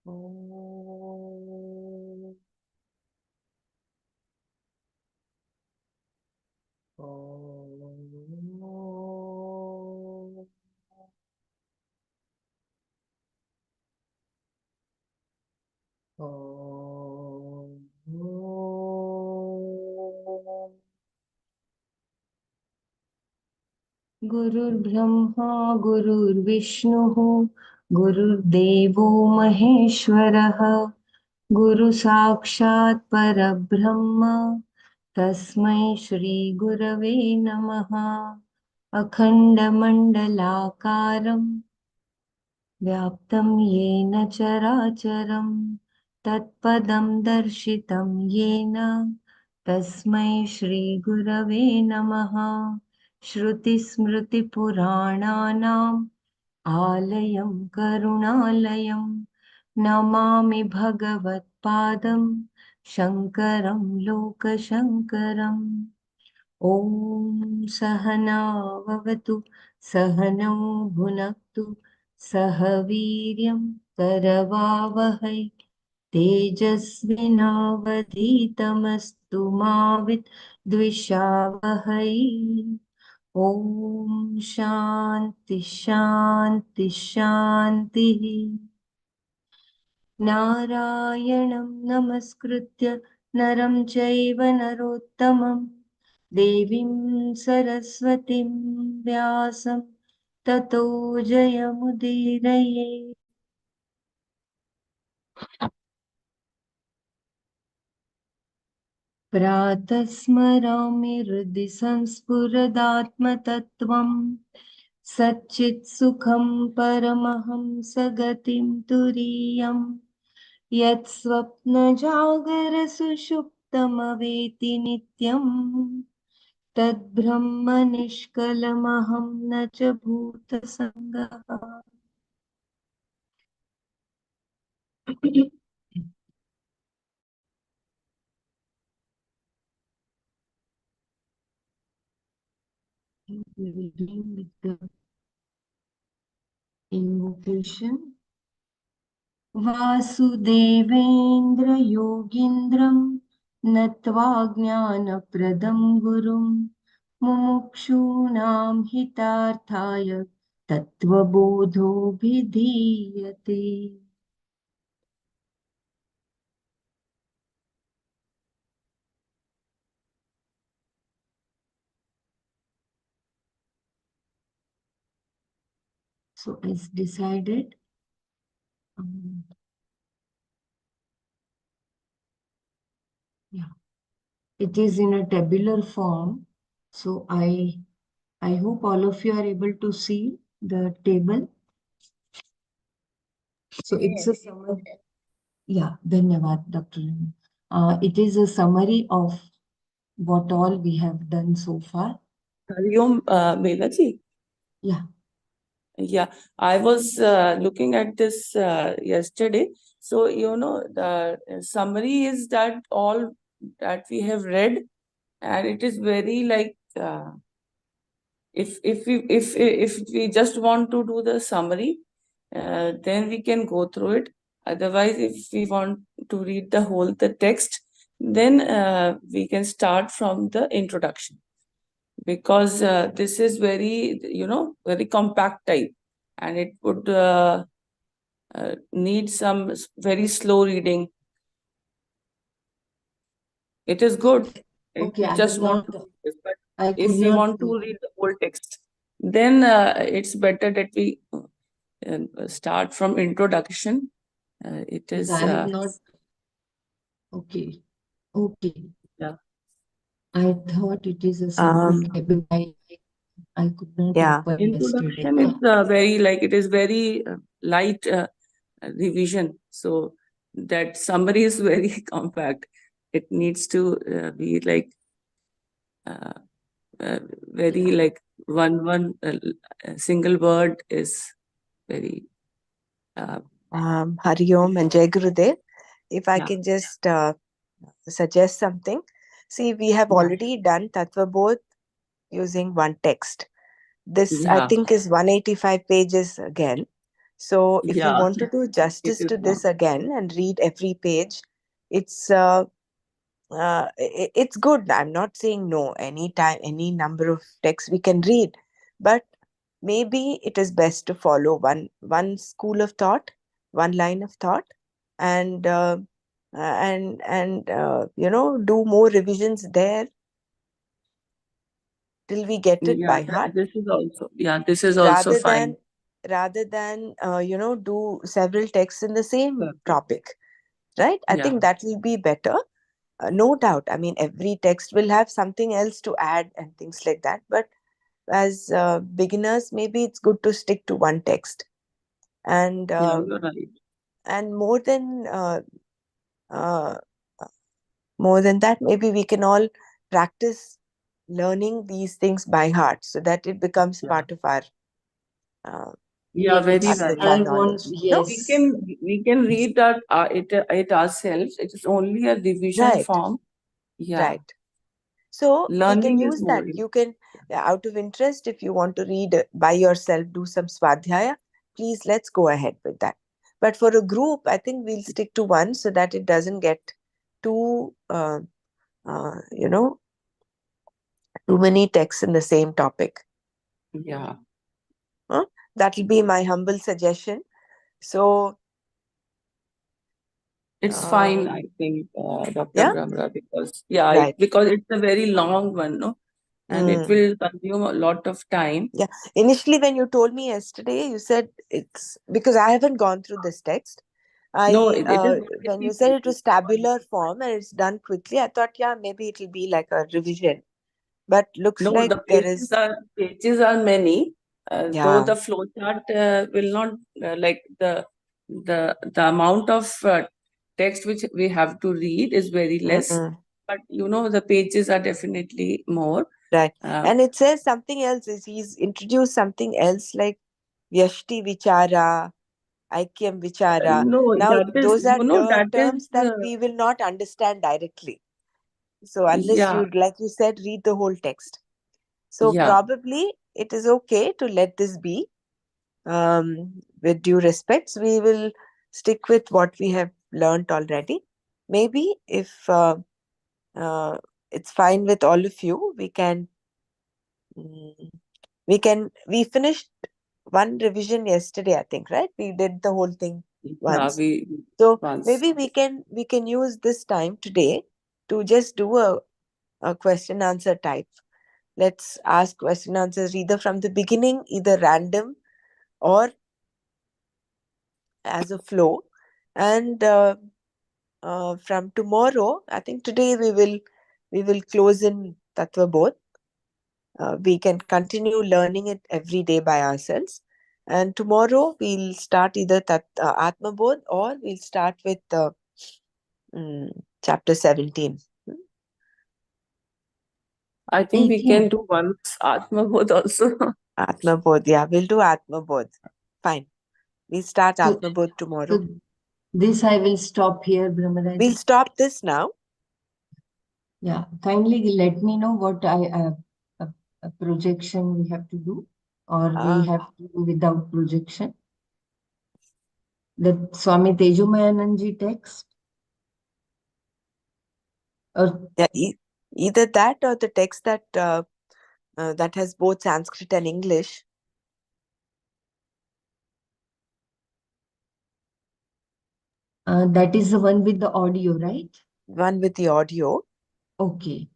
Om. Om. Om. गुरुर्ब्रह्मा गुरुर्विष्णुः गुरुर्देवो महेश्वरः गुरुसाक्षात् परब्रह्म तस्मै श्रीगुरवे नमः। अखण्डमण्डलाकारं व्याप्तं येन चराचरं तत्पदं दर्शितं येन तस्मै श्रीगुरवे नमः। श्रुतिस्मृतिपुराणानाम् आलयं करुणालयं नमामि भगवत्पादं शङ्करं लोकशङ्करम्। ॐ सहना भवतु सहनौ भुनक्तु सह वीर्यं करवावहै तेजस्विनावधीतमस्तु मा विद्विषावहै। ॐ शान्ति शान्ति शान्तिः। नारायणं नमस्कृत्य नरं चैव नरोत्तमं देवीं सरस्वतीं व्यासं ततो जयमुदीरये। प्रातः स्मरामि हृदि संस्फुरदात्मतत्त्वं सच्चित्सुखं परमहंसगतिं तुरीयम् यत् स्वप्नजागरसुषुप्तमवेति नित्यम् तद्ब्रह्म निष्कलमहं न च भूतसङ्गः। We will begin with the invocation. Vasudevendra योगीन्द्रं नत्वा ज्ञानप्रदं गुरुं मुमुक्षूणां हितार्थाय तत्त्वबोधोऽभिधीयते। So as decided, yeah, it is in a tabular form. So I hope all of you are able to see the table. So it's a summary. Yeah, Dhanyavad, Dr. Renu. It is a summary of what all we have done so far. Hariom, Melaji. Yeah. Yeah, I was looking at this yesterday. So, the summary is that all that we have read, and it is very like if we just want to do the summary, then we can go through it. Otherwise, if we want to read the whole the text, then we can start from the introduction, because this is very very compact type, and it would need some very slow reading. It is good if Okay, we just want to read this, but if we want to read the whole text, then it's better that we start from introduction. It is I have not. Okay. Yeah. I thought it is a separate table. I could not open Introduction yesterday. it is very light revision, so that summary is very compact. It needs to be like very like one single word is very Hari Om and Jai Gurudev. If I can just suggest something. See, we have already done Tattva Bodh using one text. This, I think, is 185 pages again. So if we Yeah, want to do it justice is to long. this again and read every page, it's it's good. I'm not saying no. Anytime, any number of texts we can read, but maybe it is best to follow one school of thought, one line of thought, and do more revisions there till we get it Yeah, by heart, this is also, yeah, this is also rather fine. than do several texts in the same Perfect. topic, right? I Yeah, think that will be better. No doubt, I mean, every text will have something else to add and things like that, but as beginners, maybe it's good to stick to one text. And yeah, you're right. more than uh, more than that, maybe we can all practice learning these things by heart so that it becomes Yeah, part of our uh, yeah, very Yes, right. Tattva I want, knowledge. No, yes, We can read that it ourselves. It is only a revision right, form. Yeah, right. So we can learning is use more. that. You can, out of interest, if you want to read by yourself, do some swadhyaya, please, let's go ahead with that. But for a group, I think we'll stick to one so that it doesn't get too, uh, you know, too many texts in the same topic. Yeah, Huh? That will be my humble suggestion. So, it's uh, fine, I think, Dr. yeah, Brahma, because yeah, right. because it's a very long one, no, and it Mm. will consume a lot of time. Yeah. Initially, when you told me yesterday, you said it's because I haven't gone through this text. No, I it is when you 180 said it pages. was tabular form and it's done quickly, I thought, yeah, maybe it'll be like a revision. But looks No, like the there is, pages are many, though yeah. the flowchart will not like the amount of text which we have to read is very less, Mm, but the pages are definitely more. right. Uh, And it says something else. Is he's introduced something else like Vyashti Vichara, Aikyam Vichara. no, Now that is those are that is terms that we will not understand directly. So unless yeah, you, like you said, read the whole text. So yeah. probably it is okay to let this be. With due respects, we will stick with what we have learned already. Maybe if uh, it's fine with all of you, mm, we finished one revision yesterday, I think, right? We did the whole thing Yeah, once. we So once. maybe we can use this time today to just do a question answer type. Let's ask question answers either from the beginning, either random or as a flow. And from tomorrow, I think today we will close in Tattva Bodh. We can continue learning it every day by ourselves. And tomorrow we'll start either Atma Bodh or we'll start with chapter 17. I think we 18. can do once Atma Bodh also. Atma Bodh, yeah, we'll do Atma Bodh. Fine. We'll start So, Atma Bodh tomorrow. so this I will stop here, We'll Brahmaraji. stop this now. Yeah, kindly let me know what a projection we have to do, or we Uh, have to do without projection. The Swami Tejomayananji text, or yeah, either that or the text that has both Sanskrit and English. that is the one with the audio, right? One with the audio. Okay.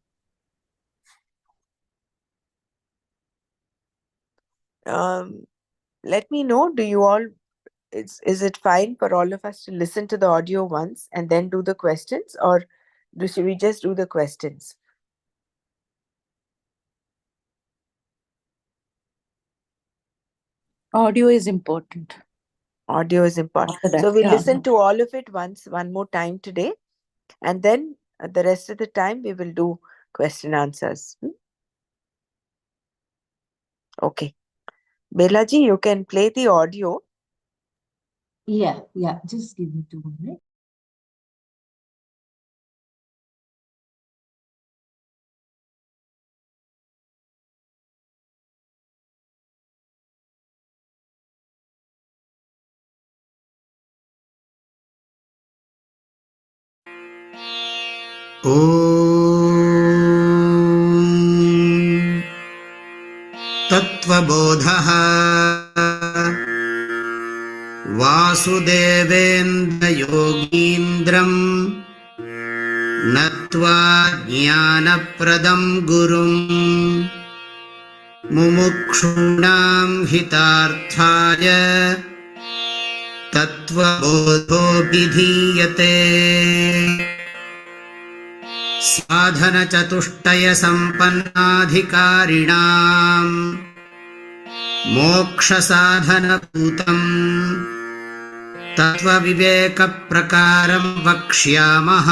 Um, Let me know. Do you all? Is it fine for all of us to listen to the audio once and then do the questions, or should we just do the questions? Audio is important. Audio is important. After that, So we yeah. listen to all of it once, one more time today, and then the rest of the time we will do question answers. Okay. Belaji, you can play the audio. Yeah, just give me 2 minutes. ॐ तत्त्वबोधः वासुदेवेन्द्रयोगीन्द्रम् नत्वा ज्ञानप्रदं गुरुम् मुमुक्षूणां हितार्थाय तत्त्वबोधोऽभिधीयते। साधनचतुष्टयसम्पन्नाधिकारिणाम् मोक्षसाधनभूतम् तत्त्वविवेकप्रकारं वक्ष्यामः।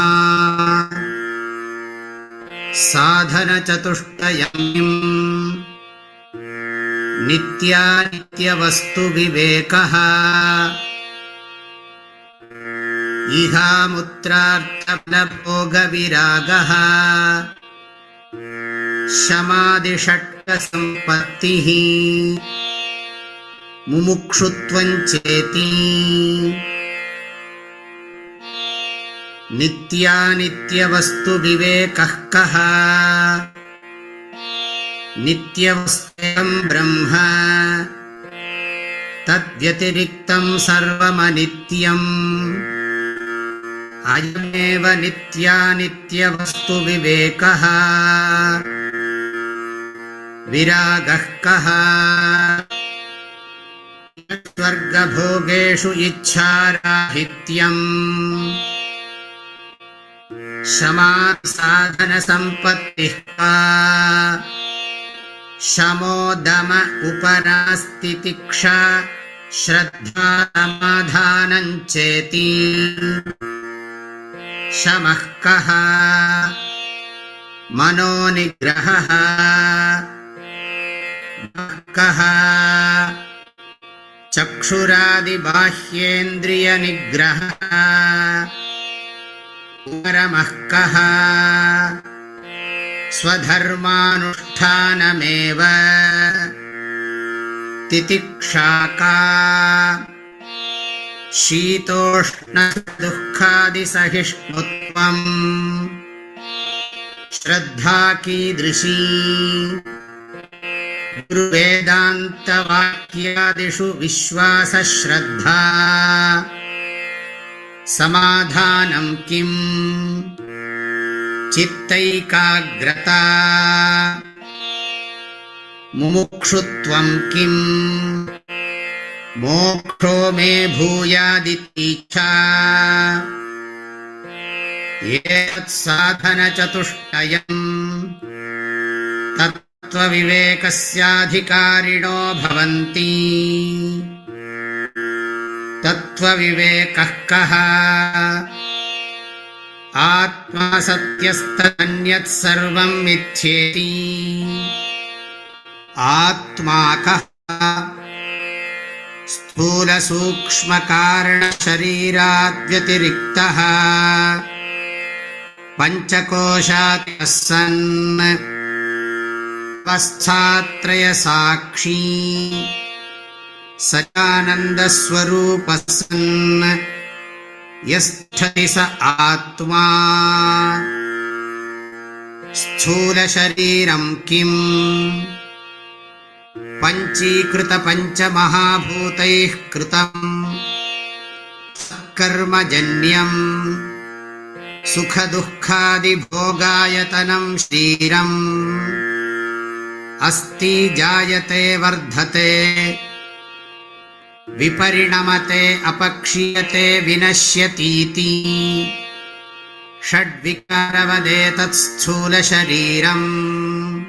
साधनचतुष्टयम् नित्यानित्यवस्तुविवेकः इहामुत्रार्थफलभोगविरागः शमादिषट्कसम्पत्तिः मुमुक्षुत्वं चेति। नित्यानित्यवस्तुविवेकः कः? नित्यवस्तं ब्रह्म तद्व्यतिरिक्तं सर्वमनित्यम् अयमेव नित्यानित्यवस्तुविवेकः। विरागः कः? स्वर्गभोगेषु इच्छाराहित्यम् शमासाधनसम्पत्तिः का? शमोदम उपरास्तितिक्षा श्रद्धा समाधानं चेति। शमः कः? मनोनिग्रहः। कः? चक्षुरादिबाह्येन्द्रियनिग्रहः। परमः कः? स्वधर्मानुष्ठानमेव। तितिक्षा का? शीतोष्णदुःखादिसहिष्णुत्वम्। श्रद्धा कीदृशी? गुरुवेदान्तवाक्यादिषु विश्वासश्रद्धा। समाधानं किम्? चित्तैकाग्रता। मुमुक्षुत्वं किम्? मोक्षो मे भूयादितीच्छा। एतत्साधनचतुष्टयम् तत्त्वविवेकस्याधिकारिणो भवन्ति। तत्त्वविवेकः कः? आत्मा सत्यस्तदन्यत् सर्वं मिथ्येति। आत्मा कः? स्थूलसूक्ष्मकारणशरीराद्व्यतिरिक्तः पञ्चकोशात्मकः सन् अवस्थात्रयसाक्षी सच्चिदानन्दस्वरूपः सन् यस्तिष्ठति स आत्मा। स्थूलशरीरं किम्? पञ्चीकृतपञ्चमहाभूतैः कृतम् कर्मजन्यम् सुखदुःखादिभोगायतनं शरीरम् अस्ति। जायते वर्धते विपरिणमते अपक्षीयते विनश्यतीति। षड्विकारवदेतत् स्थूलशरीरम्।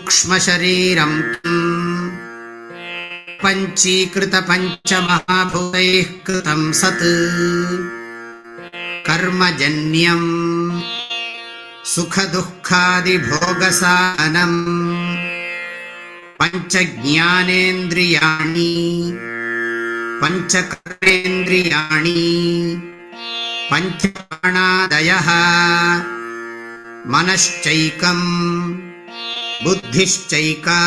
सूक्ष्मशरीरं पञ्चीकृतपञ्चमहाभूतैः कृतं सत् कर्मजन्यम् सुखदुःखादिभोगसाधनम्। पञ्चज्ञानेन्द्रियाणि पञ्चकर्मेन्द्रियाणि पञ्चप्राणादयः मनश्चैकम् बुद्धिश्चैका।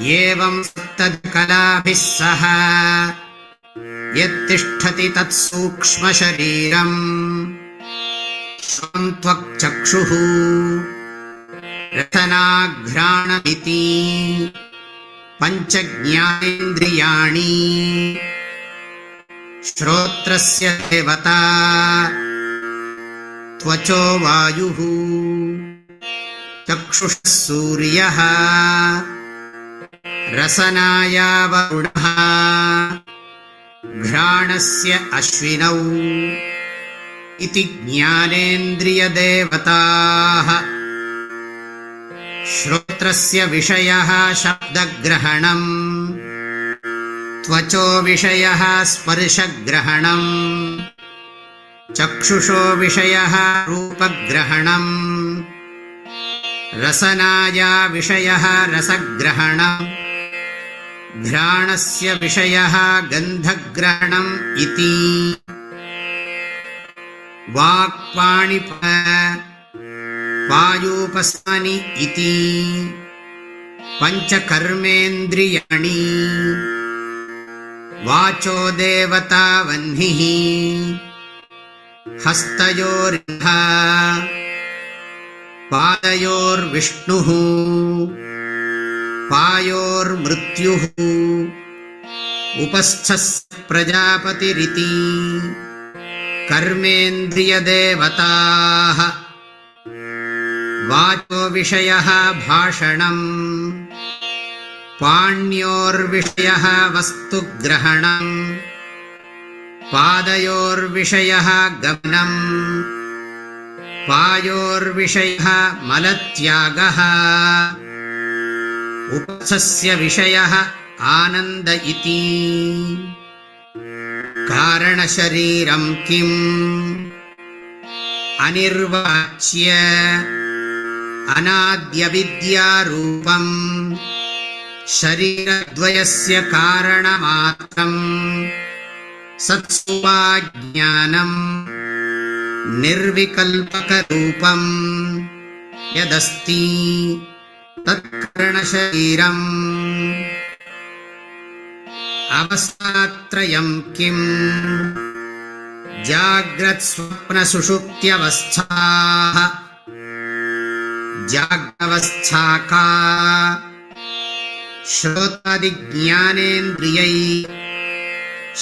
एवं सप्तकलाभिः सह यत्तिष्ठति तत्सूक्ष्मशरीरम् श्रोन्त्वक्चक्षुः रसनाघ्राणमिति पञ्चज्ञानेन्द्रियाणि श्रोत्रस्य देवता त्वचो वायुः चक्षुषः सूर्यः रसनाया वरुणः घ्राणस्य अश्विनौ इति ज्ञानेन्द्रियदेवताः श्रोत्रस्य विषयः शब्दग्रहणम् त्वचो विषयः स्पर्शग्रहणम् चक्षुषो विषयः रूपग्रहणम् रसनाया विषयः रसग्रहणम् घ्राणस्य विषयः गन्धग्रहणम् इति वाक्पाणिपायूपस्मानि इति पञ्चकर्मेन्द्रियाणि वाचो देवता वह्निः हस्तयोरिह पादयोर्विष्णुः पायोर्मृत्युः उपस्थः प्रजापतिरिति कर्मेन्द्रियदेवताः वाचो विषयः भाषणम् पाण्योर्विषयः वस्तुग्रहणम् पादयोर्विषयः गमनम् पायोर्विषयः मलत्यागः उपस्थस्य विषयः आनन्द इति कारणशरीरं किम् अनिर्वाच्य अनाद्यविद्यारूपम् शरीरद्वयस्य कारणमात्रम् सत्स्वाज्ञानम् निर्विकल्पकरूपम् यदस्ति तत्कारणशरीरम् अवस्थात्रयम् किम् जाग्रत्स्वप्नसुषुप्त्यवस्थाः जाग्रवस्था का श्रोतादिज्ञानेन्द्रियै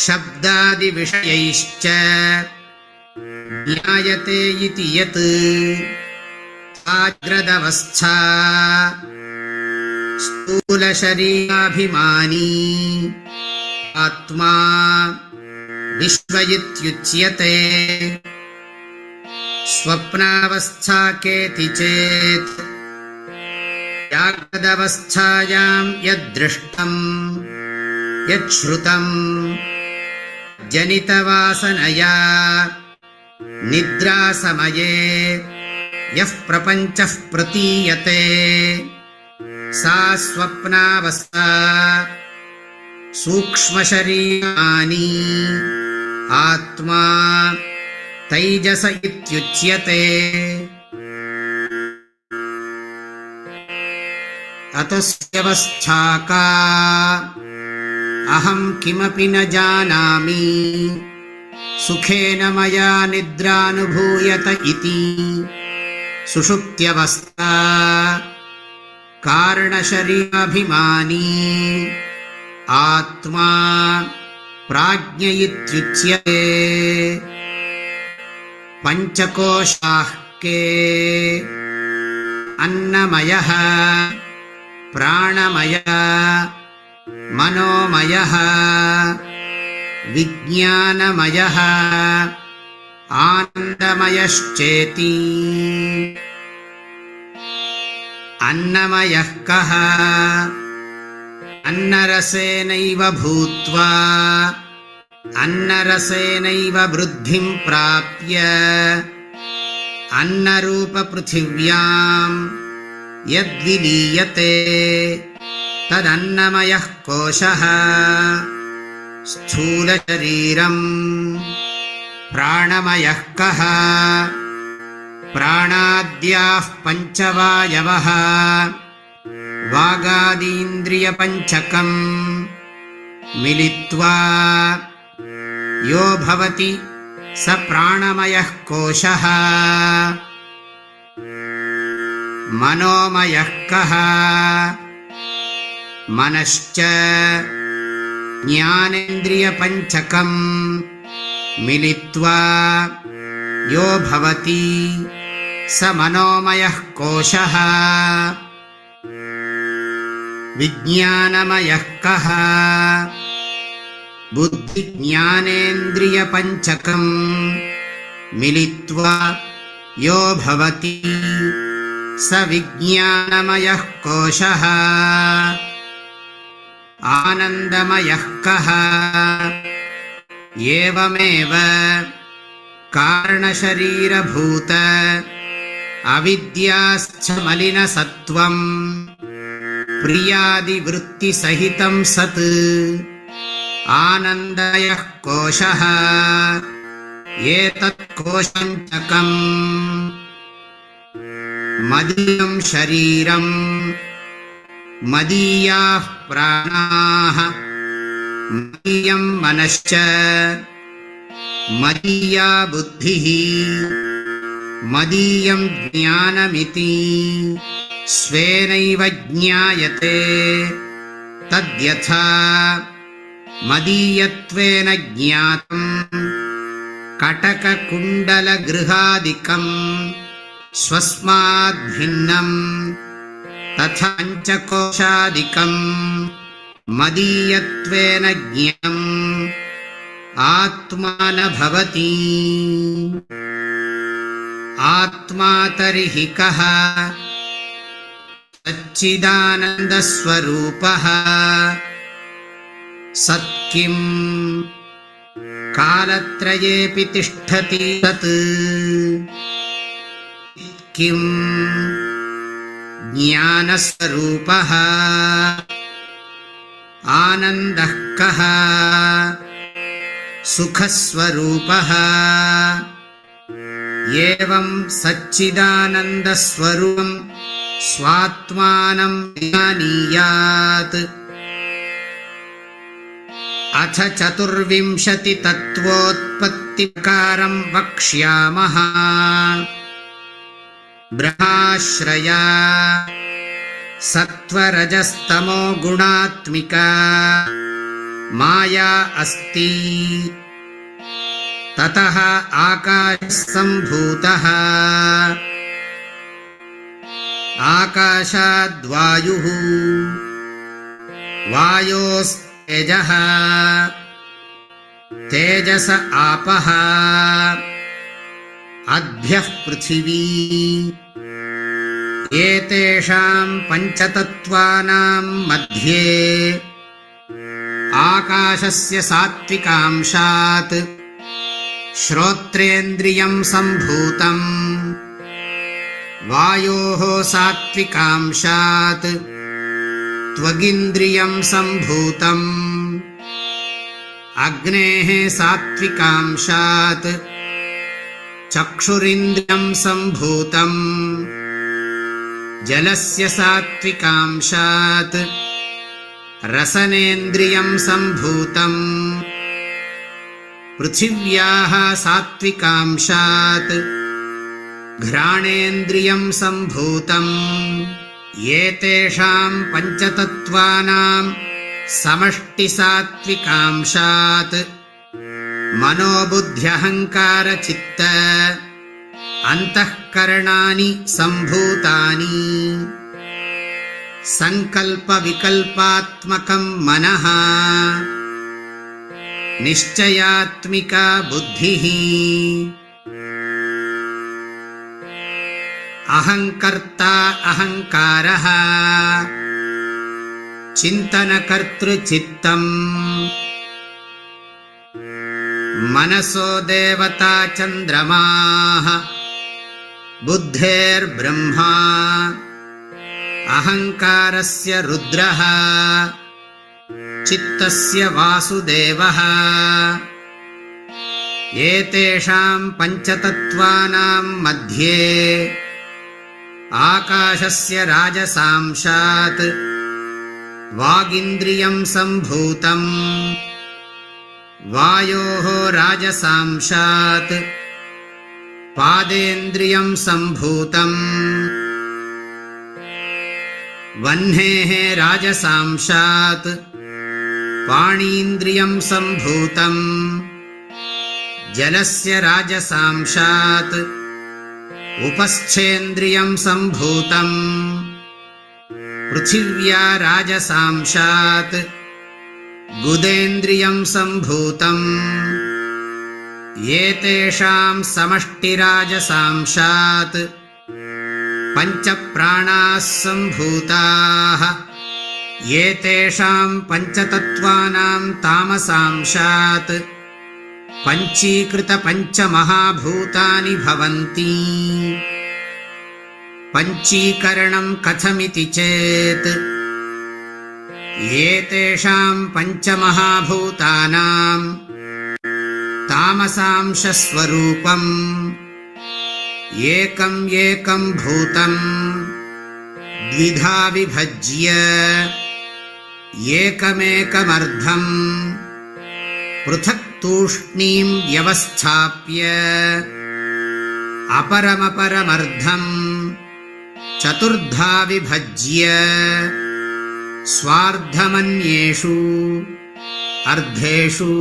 शब्दादिविषयैश्च ज्ञायते इति यत् जाग्रदवस्था स्थूलशरीराभिमानी आत्मा विश्व इत्युच्यते स्वप्नावस्था केति चेत् जाग्रदवस्थायां यद्दृष्टं यच्छ्रुतं जनितवासनया निद्रासमये यः प्रपञ्चः प्रतीयते सा स्वप्नावस्था सूक्ष्मशरीराणि आत्मा तैजस इत्युच्यते अतस्यवस्था का अहं किमपि न जानामि सुखेन मया निद्रानुभूयत इति सुषुप्त्यवस्था कारणशरीराभिमानी आत्मा प्राज्ञ इत्युच्यते पंचकोशाः के अन्नमयः प्राणमयः मनोमयः विज्ञानमयः आनन्दमयश्चेति अन्नमयः कः अन्नरसेनैव भूत्वा अन्नरसेनैव वृद्धिं प्राप्य अन्नरूपपृथिव्यां यद्विलीयते तदन्नमयः कोशः स्थूलशरीरम् प्राणमयः कः प्राणाद्याः पञ्चवायवः वागादीन्द्रियपञ्चकम् मिलित्वा यो भवति स प्राणमयः कोशः मनोमयः कः मनश्च ज्ञानेन्द्रियपञ्चकम् मिलित्वा यो भवति स मनोमयः कोशः विज्ञानमयः कः बुद्धिज्ञानेन्द्रियपञ्चकम् मिलित्वा यो भवति स विज्ञानमयः कोशः आनन्दमयः कः एवमेव कारणशरीरभूत अविद्याश्च मलिनसत्त्वम् प्रियादिवृत्तिसहितं सत् आनन्दमयः कोशः एतत् कोशञ्चकम् मदीयं शरीरम् मदीयाः प्राणाः मदीयं मनश्च मदीया बुद्धिः मदीयं ज्ञानमिति स्वेनैव ज्ञायते तद्यथा मदीयत्वेन ज्ञातं कटककुण्डलगृहादिकं स्वस्माद्भिन्नं तथा पञ्चकोशादिकं मदीयत्वेन ज्ञानम् आत्मा न भवति आत्मा तर्हि कः सच्चिदानन्दस्वरूपः सत् किं कालत्रयेऽपि तिष्ठति तत् किं ज्ञानस्वरूपः आनन्दः कः सुखस्वरूपः एवं सच्चिदानन्दस्वरूपं स्वात्मानं जानीयात् अथ चतुर्विंशतितत्त्वोत्पत्तिप्रकारं वक्ष्यामः ब्रह्माश्रया सत्त्वरजस्तमो गुणात्मिका माया अस्ति ततः आकाशसम्भूतः आकाशाद्वायुः वायोस्तेजः तेजस आपः अद्भ्यः पृथिवी एतेषां पञ्चतत्त्वानां मध्ये आकाशस्य सात्विकांशात् श्रोत्रेन्द्रियं सम्भूतम् वायोः सात्विकांशात् त्वगिन्द्रियं सम्भूतम् अग्नेः सात्विकांशात् चक्षुरिन्द्रियं सम्भूतम् जलस्य सात्विकांशात् रसनेन्द्रियं सम्भूतम् पृथिव्याः सात्विकांशात् घ्राणेन्द्रियं सम्भूतम् एतेषां पञ्चतत्त्वानां समष्टिसात्विकांशात् मनोबुद्ध्यहङ्कारचित्त अन्तःकरणानि सम्भूतानि संकल्पविकल्पात्मकं मनः निश्चयात्मिका बुद्धिः अहंकर्ता अहंकारः चिन्तनकर्तृचित्तम् मनसो देवता चन्द्रमाः बुद्धेर्ब्रह्मा अहंकारस्य रुद्रः चित्तस्य वासुदेवः एतेषां पञ्चतत्त्वानां मध्ये आकाशस्य राजसांशात् वागिन्द्रियं सम्भूतम् वायोः राजसांशात् पादेन्द्रियं सम्भूतम् वह्नेः राजसांशात् पाणीन्द्रियं सम्भूतम् जलस्य राजसांशात् उपस्थेन्द्रियं सम्भूतम् पृथिव्या राजसांशात् गुदेन्द्रियं सम्भूतम् एतेषां समष्टिराजसांशात् पञ्चप्राणाः सम्भूताः एतेषां पञ्चतत्त्वानां तामसांशात् पञ्चीकृतपञ्चमहाभूतानि भवन्ति। पञ्चीकरणं कथमिति चेत् एतेषां पञ्चमहाभूतानां तामसांशस्वरूपम् एकं एकं भूतं द्विधा विभज्य एकमेकमर्धं पृथक् तूष्णीं व्यवस्थाप्य अपरमपरमर्धं चतुर्धा विभज्य स्वार्धमन्येषु अर्धेषु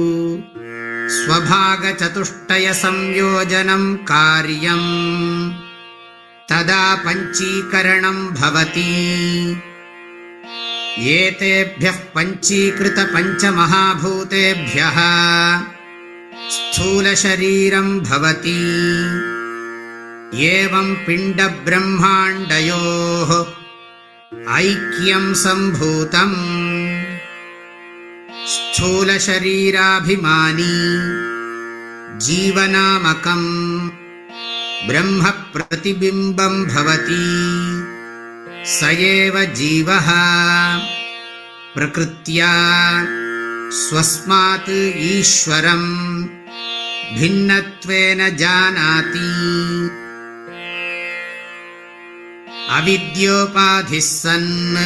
स्वभागचतुष्टयसंयोजनं कार्यम् तदा पञ्चीकरणं भवति। एतेभ्यः पञ्चीकृतपञ्चमहाभूतेभ्यः स्थूलशरीरं भवति। एवं पिण्डब्रह्माण्डयोः ऐक्यं सम्भूतम् स्थूलशरीराभिमानी जीवनामकं ब्रह्मप्रतिबिम्बं भवति। स एव जीवः प्रकृत्या स्वस्मात् ईश्वरं भिन्नत्वेन जानाति। अविद्योपाधिः सन्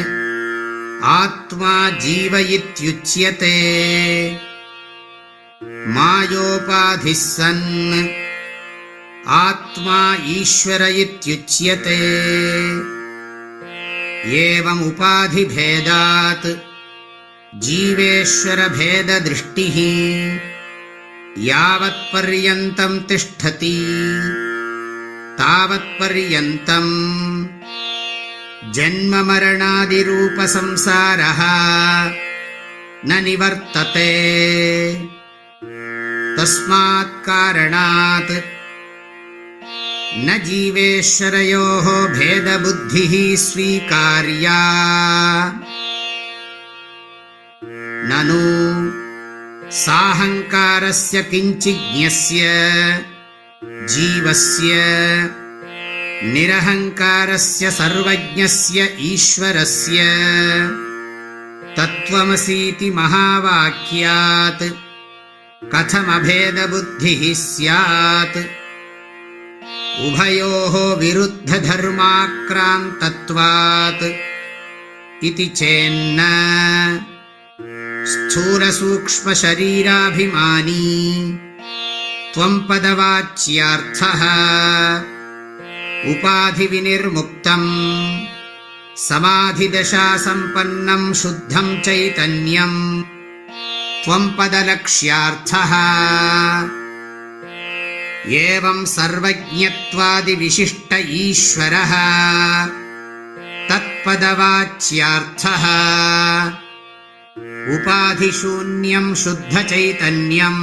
आत्मा जीव इत्युच्यते। मायोपाधिः सन् आत्मा ईश्वर इत्युच्यते। एवमुपाधिभेदात् जीवेश्वरभेददृष्टिः यावत्पर्यन्तं तिष्ठति तावत्पर्यन्तं जन्ममरणादिरूपसंसारः न निवर्तते। तस्मात्कारणात् न जीवेश्वरयोः भेदबुद्धिः स्वीकार्या। ननु साहङ्कारस्य किञ्चिज्ञस्य जीवस्य निरहङ्कारस्य सर्वज्ञस्य ईश्वरस्य तत्त्वमसीति महावाक्यात् कथमभेदबुद्धिः स्यात्। उभयोः विरुद्धधर्माक्रान्तत्वात् इति चेन्न स्थूलसूक्ष्मशरीराभिमानी त्वं पदवाच्यार्थः उपाधिविनिर्मुक्तं समाधिदशासम्पन्नं शुद्धं चैतन्यं त्वं पदलक्ष्यार्थः। एवं सर्वज्ञत्वादिविशिष्ट ईश्वरः तत्पदवाच्यार्थः उपाधिशून्यं शुद्धचैतन्यं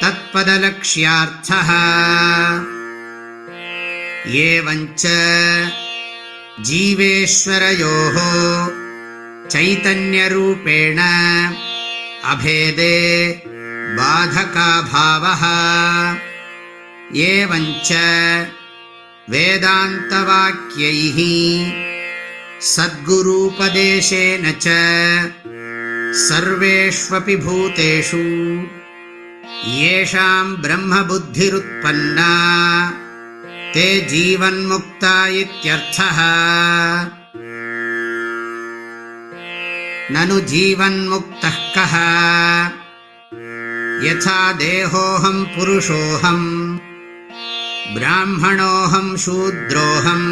तत्पदलक्ष्यार्थः। एवञ्च जीवेश्वरयोः चैतन्यरूपेण अभेदे बाधकाभावः। एवञ्च वेदान्तवाक्यैः सद्गुरूपदेशेन च सर्वेष्वपि भूतेषु येषां ब्रह्मबुद्धिरुत्पन्ना ते जीवन्मुक्ता इत्यर्थः। ननु जीवन्मुक्तः कः? यथा देहोऽहं पुरुषोऽहम् ब्राह्मणोऽहं शूद्रोऽहम्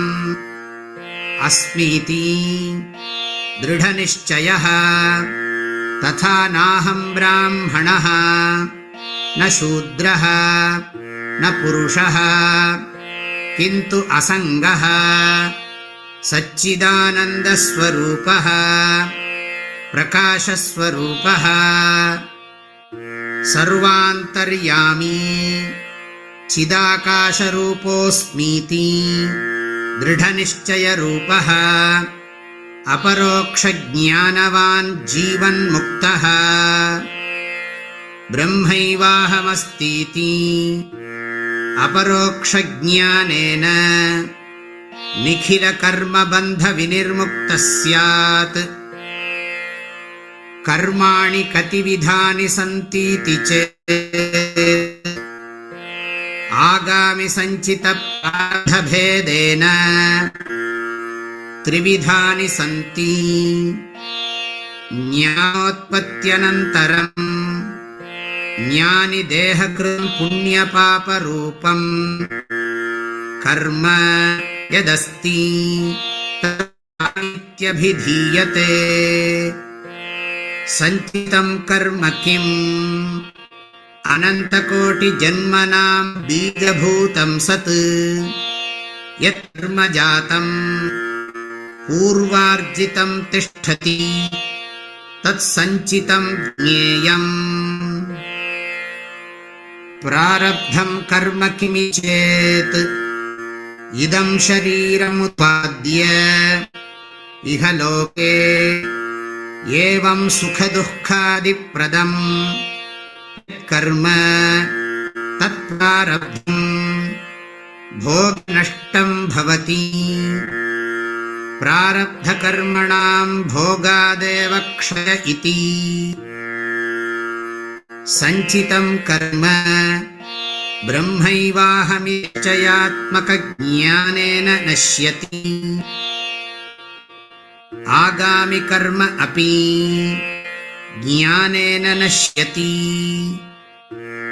अस्मीति दृढनिश्चयः तथा नाहं ब्राह्मणः न शूद्रः न पुरुषः किन्तु असङ्गः सच्चिदानन्दस्वरूपः प्रकाशस्वरूपः सर्वान्तर्यामी चिदाकाशरूपोऽस्मीति दृढनिश्चयरूपः अपरोक्षज्ञानवान् जीवन्मुक्तः ब्रह्मैवाहमस्तीति अपरोक्षज्ञानेन निखिलकर्मबन्धविनिर्मुक्तः स्यात् कर्माणि कतिविधानि सन्तीति चेत् आगामि सञ्चितप्रारब्धभेदेन त्रिविधानि सन्ति ज्ञानोत्पत्त्यनन्तरम् ज्ञानि देहकृतं पुण्यपापरूपम् कर्म यदस्ति तदित्यभिधीयते सञ्चितं कर्म किम् अनन्तकोटिजन्मनां बीजभूतं सत् यत् कर्म जातं पूर्वार्जितं तिष्ठति तत्सञ्चितं ज्ञेयम् प्रारब्धं कर्म किमि चेत् इदं शरीरमुत्पाद्य इह लोके एवं सुखदुःखादिप्रदम् कर्म तत्प्रारब्धम् भोगनष्टं भवति प्रारब्धकर्मणां भोगादेव क्षय इति सञ्चितं कर्म ब्रह्मैवाहमित्ययात्मकज्ञानेन नश्यति आगामि कर्म अपि ज्ञानेन नश्यति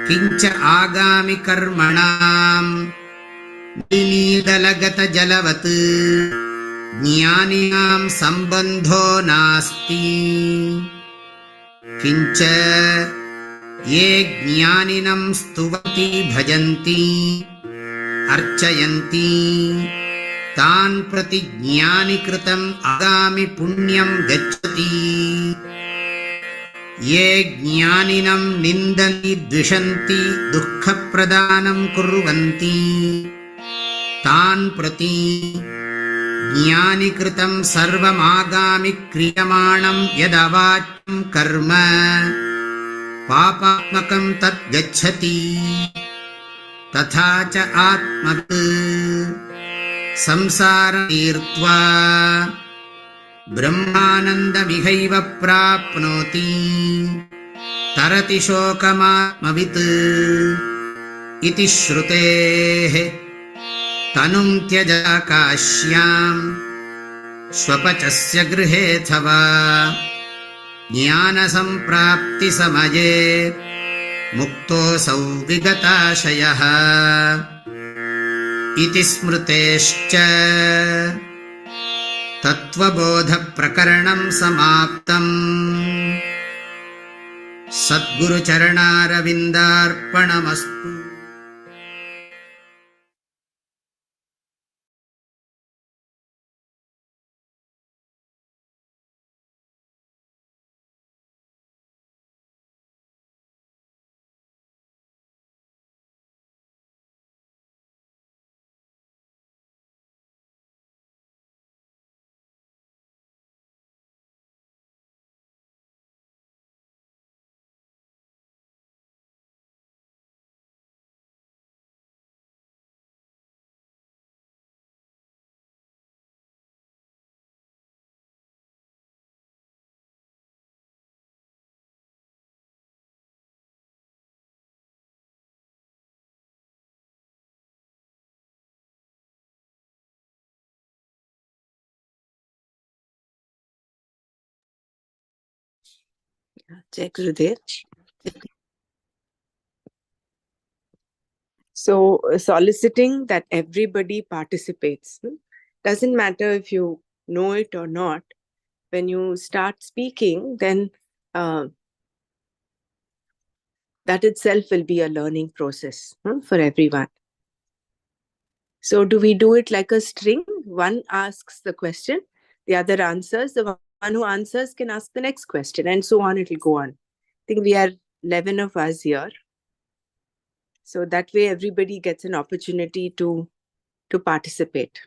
किञ्च आगामि कर्मणां नीदलगतजलवत् ज्ञानिनां सम्बन्धो नास्ति किञ्च ये ज्ञानिनं स्तुवन्ति भजन्ति अर्चयन्ति तान् प्रति ज्ञानिकृतम् आगामि पुण्यं गच्छति ये ज्ञानिनं निन्दन्ति द्विषन्ति दुःखप्रदानं कुर्वन्ति तान् प्रति ज्ञानिकृतं सर्वमागामि क्रियमाणं यदवाच्यं कर्म पापात्मकं तद् गच्छति तथा च आत्मत् संसारं तीर्त्वा ब्रह्मानन्दमिहैव प्राप्नोति तरति शोकमात्मवित् इति श्रुतेः तनुं त्यजा काश्यां स्वपचस्य गृहेऽथवा ज्ञानसम्प्राप्तिसमये मुक्तोऽसौ विगताशयः इति स्मृतेश्च तत्त्वबोधप्रकरणं समाप्तम् सद्गुरुचरणारविन्दार्पणमस्तु। Jai Gurudev. So soliciting that everybody participates. Doesn't matter if you know it or not. When you start speaking, then that itself will be a learning process for everyone. So do we do it like a string? One asks the question, the other answers. The one who answers can ask the next question, and so on. It will go on. I think we are 11 of us here. So that way everybody gets an opportunity to participate.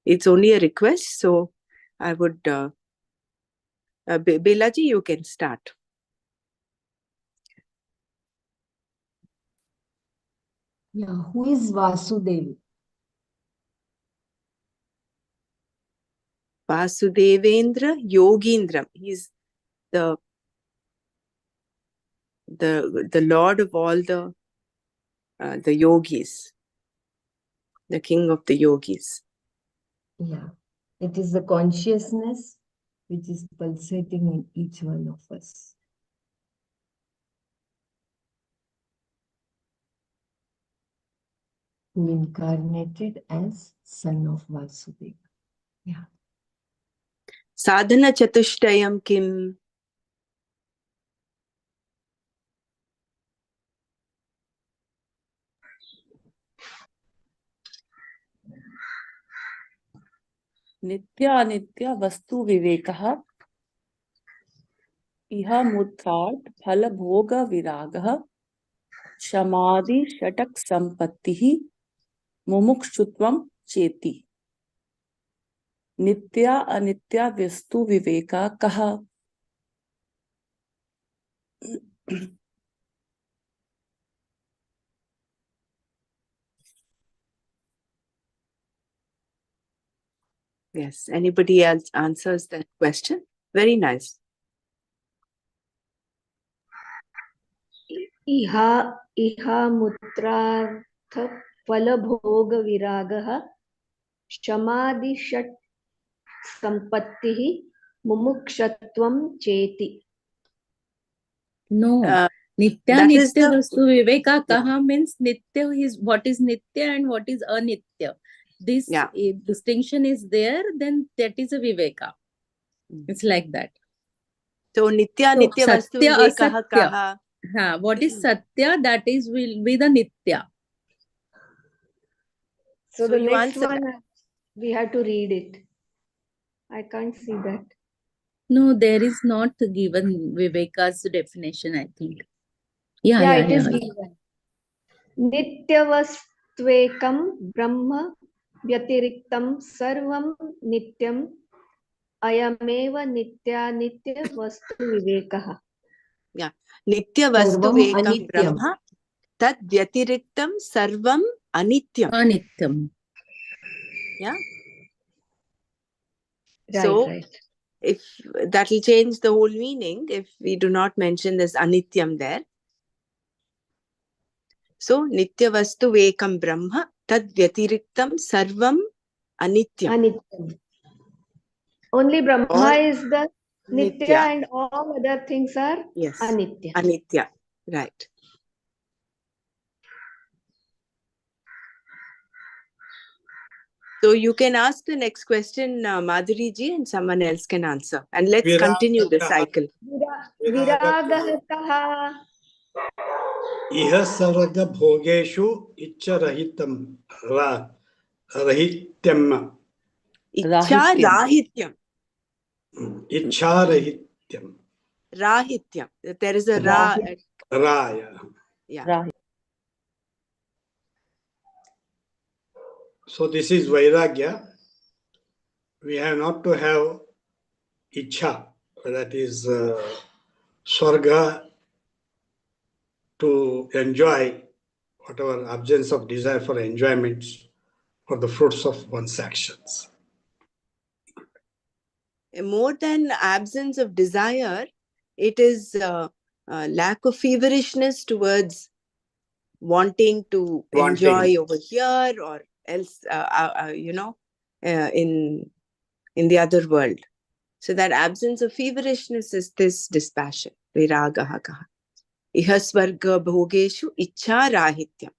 It's only a request, so I would, Belaji, you can start. Yeah, who is Vasudev? Vasudevendra Yogindram. He's the lord of all the yogis, the king of the yogis. Yeah, it is the consciousness which is pulsating in each one of us. Who incarnated as son of Vasudeva. Yeah. Sadhana Chatushtayam Kim. नित्यानित्य वस्तु विवेकः इह मुत्राट् फल भोग विरागः क्षमादि षटक संपत्तिः मुमुक्षुत्वं चेति. नित्या अनित्या वस्तु विवेका कः. Yes, anybody else answers that question? Very nice. इहा मुत्रार्थ फलभोग विरागः क्षमादि षट् संपत्तिः मुमुक्षत्वं चेति. No, Nitya that is Nitya the- Vastu Viveka Kaha means Nitya is what is Nitya and what is Anitya. This distinction is there, then that is a Viveka. It's like that. So Nitya So, Nitya Vastu Satya Vivekah Asatya. Kaha. What is Satya? That is will be the Nitya. So the you next answer one, we have to read it. I can't see that. No, there is not given Viveka's definition, I think. Yeah, it is given. Nityavastvekam Brahma Vyatiriktam Sarvam Nityam Ayameva Nitya Vastu Vivekaha. Yeah. Nitya Vastu Sarvam Vekam anityam. Brahma Tad Vyatiriktam Sarvam Anityam. Anityam. Yeah. Right. If that will change the whole meaning if we do not mention this Anityam there. So Nitya Vastu Vekam Brahma Tad Vyatiriktam Sarvam Anityam. Only Brahma Or is the Nitya, Nitya. and all other things are Anitya. Anitya. Right. So you can ask the next question, Madhuri ji, and someone else can answer. And let's continue the cycle. Viragah kaha. Iha sarga bhogeshu icharahitam rahityam. Icha rahityam. Icharahityam. Rahityam. There is a ra. Raya. Yeah. So this is Vairagya. We have not to have Icha, that is Swarga, to enjoy whatever absence of desire for enjoyments or the fruits of one's actions. More than absence of desire, it is lack of feverishness towards wanting to enjoy over here or else, in the other world. So that absence of feverishness is this dispassion, viragaha kaha. Iha Swarga Bhogeshu Icha Rahityam.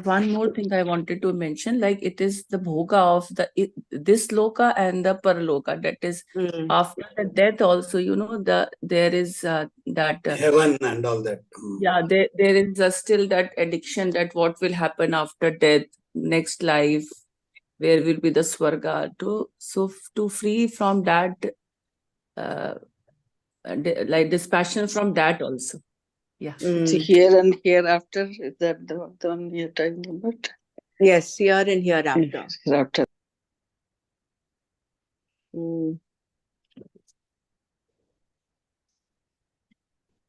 One more thing I wanted to mention, like it is the bhoga of this loka and the paraloka. That is after the death also, you know, there is that Heaven and all that. yeah, there is still that addiction that what will happen after death, next life, where will be the swarga. To free from that, like dispassion from that also. Yeah. So here and hereafter, is that the one you're talking about? Yes, here and hereafter. Hereafter.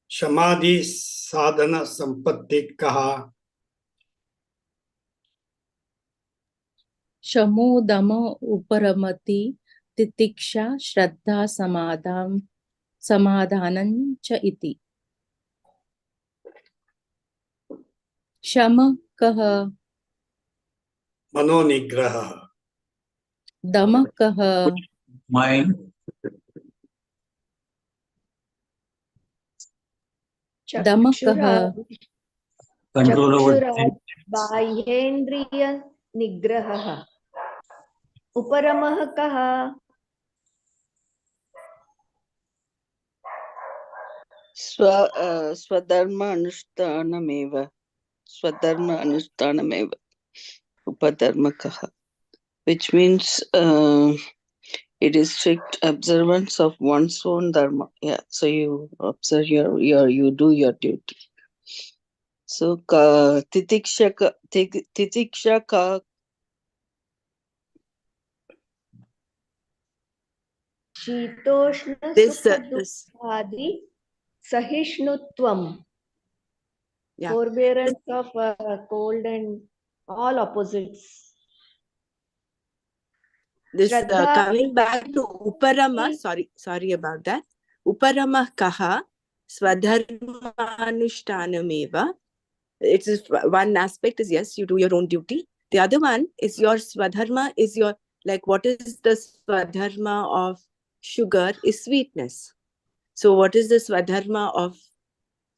Samadhi sadhana sampatti kaha. Shamo dama uparamati titiksha shraddha samadhanam cha iti. Shama kaha. Mano nigraha. Dama kaha. Mind. Dama kaha. Control over बाह्येन्द्रिय निग्रहः उपरमः कः Swadharma anushtanameva. Swadharma anushtanameva. Upadharma kaha. Which means it is strict observance of one's own dharma. Yeah, so you observe you do your duty. So titiksha ka शीतोष्ण सुखदुःखादि सहिष्णुत्वम्. Forbearance of cold and all opposites. This coming back to Uparama, sorry about that. Uparama kaha swadharma anushtanameva. It is one aspect is yes, you do your own duty. The other one is your swadharma is your, like what is the swadharma of sugar is sweetness. So what is the swadharma of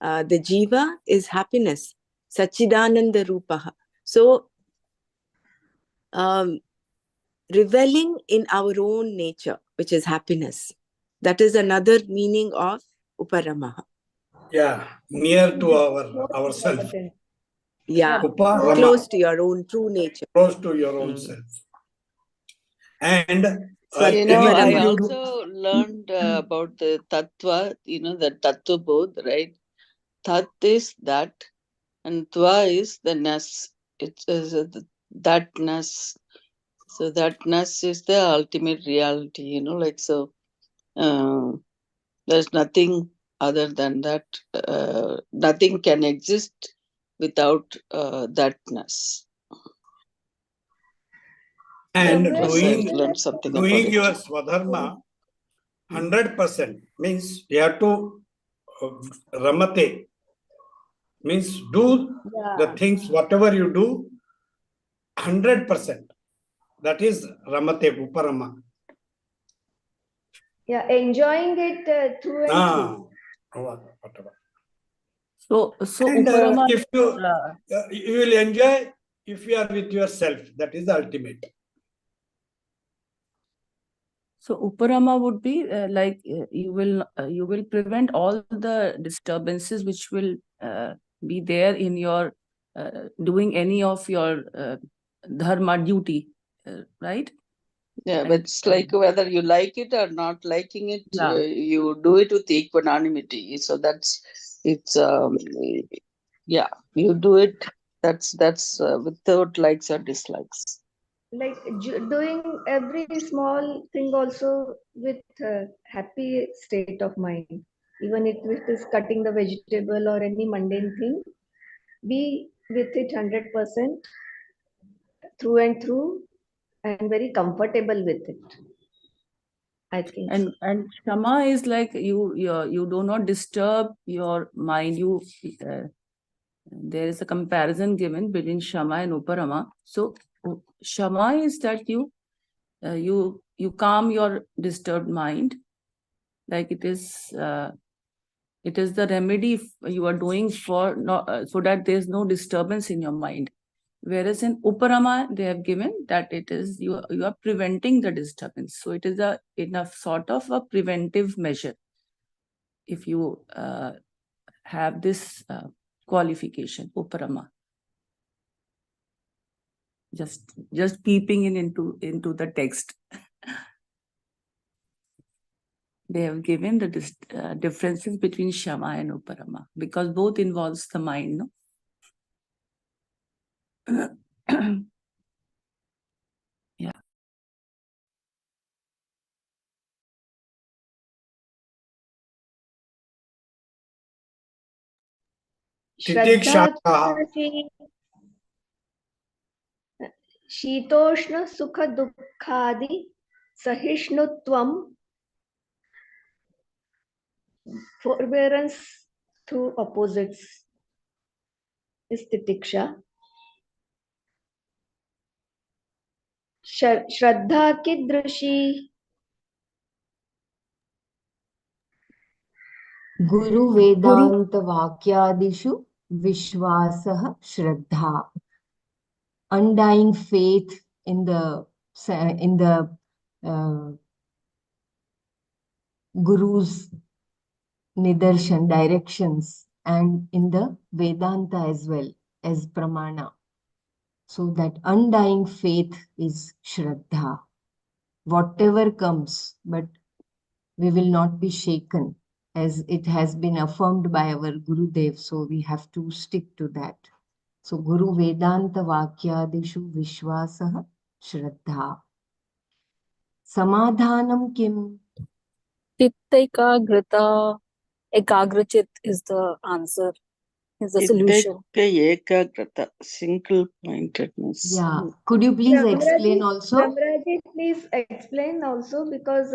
the jiva is happiness. Sachidananda rupaha. So reveling in our own nature, which is happiness. That is another meaning of Uparamaha. Yeah, near to ourselves. Yeah, Uparama. Close to your own true nature. Close to your own self. And I also learned about the Tattva, the Tattva bodha, right? Tat is that, and Tva is the ness. It is thatness. So thatness is the ultimate reality, so there's nothing other than that. Nothing can exist without thatness. And doing your swadharma 100% means you have to ramate, means do the things, whatever you do 100%. That is ramate, uparama. Yeah, enjoying it through and through. Whatever. So and uparama, if you will enjoy if you are with yourself. That is the ultimate. So uparama would be like you will prevent all the disturbances which will be there in your doing any of your dharma duty, right? Yeah, but it's like whether you like it or not liking it, you do it with equanimity. So it's you do it. That's without likes or dislikes. Like doing every small thing also with happy state of mind. Even if it is cutting the vegetable or any mundane thing, be with it 100% through and through and very comfortable with it. I think. And Shama is like you do not disturb your mind. There is a comparison given between Shama and Uparama. So Shama is that you calm your disturbed mind, like it is It is the remedy you are doing for so that there is no disturbance in your mind. Whereas in Uparama, they have given that it is you are preventing the disturbance. So it is enough sort of a preventive measure. If you have this qualification, Uparama, just peeping into the text, they have given the differences between Shama and Uparama because both involves the mind, no? Yeah. तितिक्षायाः शीतोष्ण सुख दुःखादि सहिष्णुत्वम forbearance through opposites is titiksha. श्रद्धा कीदृशी गुरु वेदांत वाक्यादिषु विश्वासः श्रद्धा. Undying faith in the Guru's nidarshan directions and in the Vedanta as well as pramana. So that undying faith is Shraddha. Whatever comes, but we will not be shaken as it has been affirmed by our Gurudev. So we have to stick to that. So Guru Vedanta Vakyadishu Vishwasaha Shraddha. Samadhanam kim? Chitta ekagrachit is the answer, is the solution. Ekagrata, single pointedness. Yeah. Could you please explain also? Ramraji, please explain also because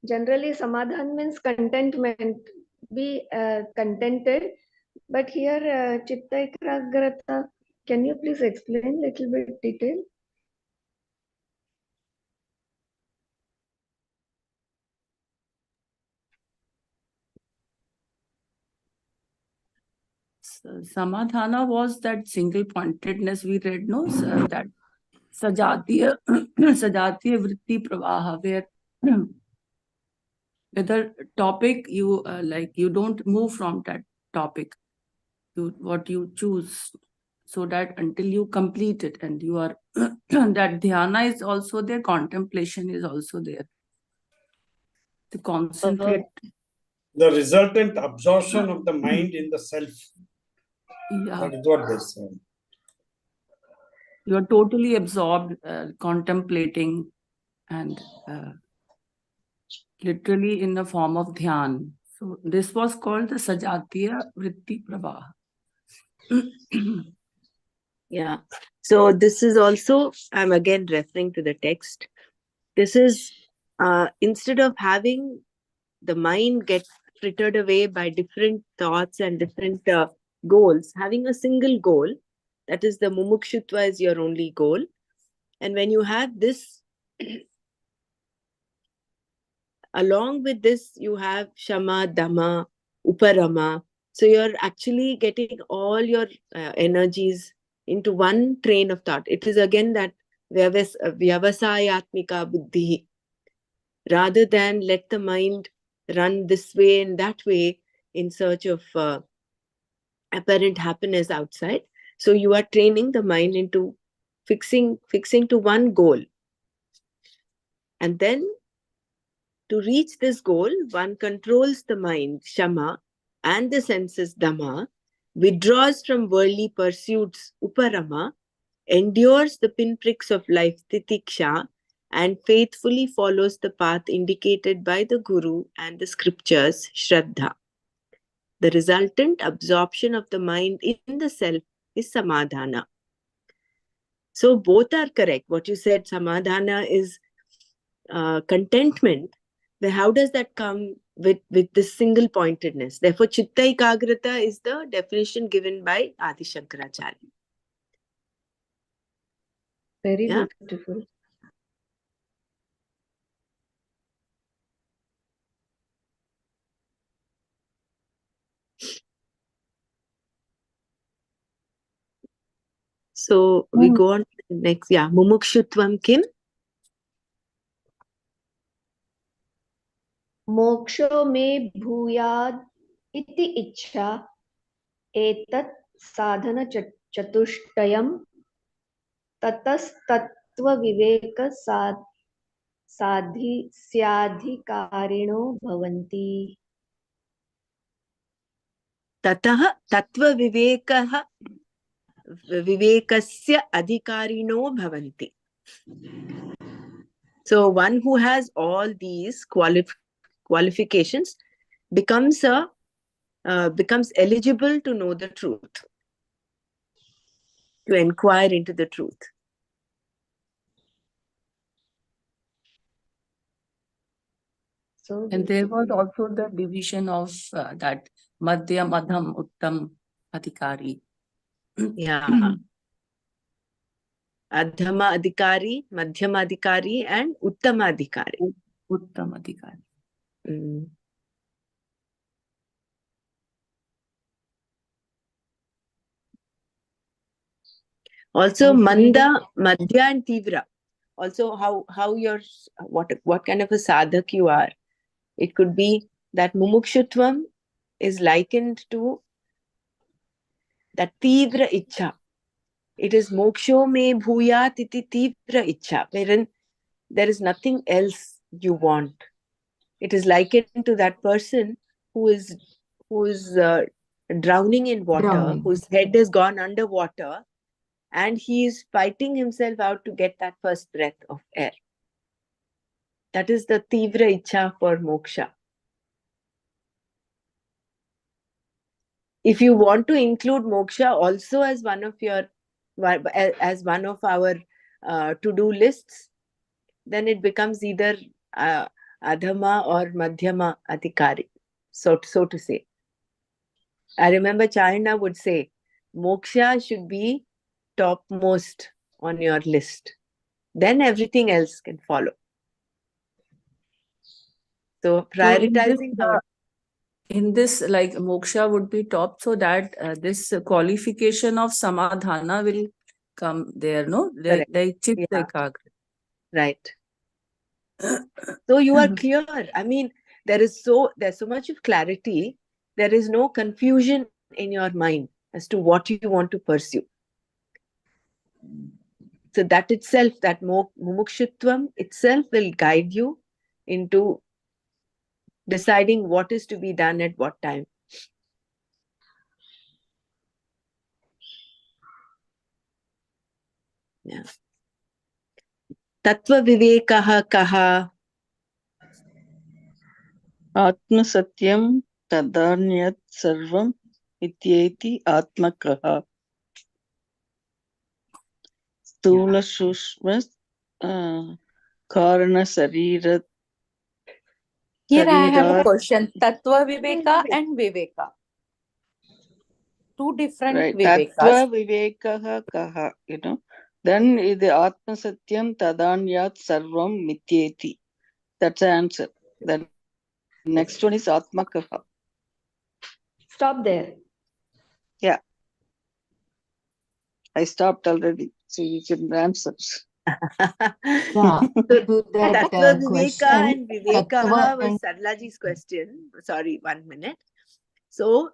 generally samadhan means contentment, be contented. But here chitta ekagrata, can you please explain little bit detail? Samadhana was that single pointedness we read, no? That sajatiya vritti pravaha, where whether topic you you don't move from that topic, what you choose, so that until you complete it and you are that dhyana is also there, contemplation is also there. To concentrate. The resultant absorption of the mind in the self. Yeah. That is what they say. You are totally absorbed, contemplating, and literally in the form of dhyan. So this was called the Sajatiya Vritti Pravaha. Yeah. So this is also, I'm again referring to the text. This is instead of having the mind get frittered away by different thoughts and different goals, having a single goal, that is the mumukshutva is your only goal. And when you have this, along with this, you have shama, dhamma, uparama. So you're actually getting all your energies into one train of thought. It is again that vyavasayatmika buddhi. Rather than let the mind run this way and that way in search of apparent happiness outside. So you are training the mind into fixing to one goal. And then to reach this goal, one controls the mind, shama, and the senses, dhamma, withdraws from worldly pursuits, uparama, endures the pinpricks of life, titiksha, and faithfully follows the path indicated by the Guru and the scriptures, shraddha. The resultant absorption of the mind in the self is samadhana. So both are correct. What you said, samadhana is contentment. Then how does that come with this single pointedness? Therefore, chitta ekagrata is the definition given by Adi Shankaracharya. Very beautiful. So we go on to the next. Yeah, mumukshutvam kim? Moksho me bhuyad iti ichha etat sadhana chatushtayam tatastattva viveka साधिकारिणो भवन्ति. ततः तत्व vivekasya adhikariно bhavanti. So one who has all these qualifications becomes eligible to know the truth, to inquire into the truth. So And there was also the division of that Madhya, Madham, Uttam, Adhikari. Yeah. Adhama adhikari, Madhyama adhikari, and Uttama adhikari. Uttam Adhikari. Mm. Also, Manda, Madhya, and Tivra. Also, how your what kind of a sadhak you are. It could be that mumukshutvam is likened to that tivra ichha. It is moksho me bhuyat iti tivra ichha, wherein there is nothing else you want. It is likened to that person who is drowning in water, whose head has gone underwater, and he is fighting himself out to get that first breath of air. That is the tivra ichha for moksha. If you want to include moksha also as one of our to-do lists, then it becomes either adhama or madhyama adhikari, so to say. I remember Chayana would say, moksha should be topmost on your list. Then everything else can follow. So prioritizing in this, like moksha would be top, so that this qualification of samadhana will come there, no? Like chitta ekagra. Right. So you are clear. I mean, there's so much of clarity. There is no confusion in your mind as to what you want to pursue. So that itself, that mumukshutvam itself will guide you into deciding what is to be done at what time. Yeah. Tattva vivekaha kaha. Atma satyam tadanyat sarvam ityeti atmakaha. Stula shushma karana sarira. Here I have a question. Tattva Viveka and Viveka. Two different Vivekas. Tattva vivekaha kaha, Then the Atma Satyam Tadanyat Sarvam Mityeti. That's the answer. The next one is Atma Kaha. Stop there. Yeah. I stopped already. So you can answer. Yeah. To that Tattva Viveka question, and Vivekaha was Sarlaji's question. Sorry, 1 minute. So,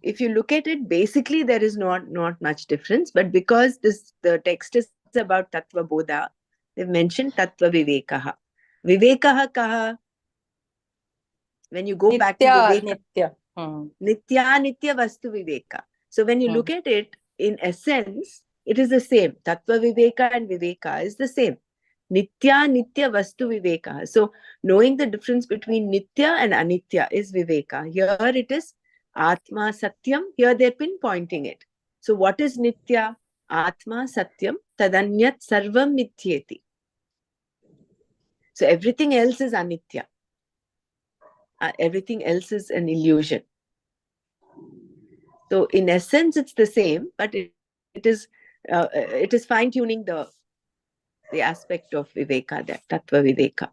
if you look at it, basically there is not much difference. But because the text is about Tattva bodha, they've mentioned Tattva Vivekaha. Vivekaha kaha. When you go back to Viveka, Nitya Vastu Viveka. So when you look at it, in essence, it is the same. Tattva Viveka and Viveka is the same. Nitya Vastu Viveka. So knowing the difference between Nitya and Anitya is Viveka. Here it is Atma Satyam. Here they're pinpointing it. So what is Nitya? Atma Satyam Tadanyat Sarvam Mityeti. So everything else is Anitya. Everything else is an illusion. So in essence, it's the same, but it is fine-tuning the aspect of Viveka, that Tattva Viveka.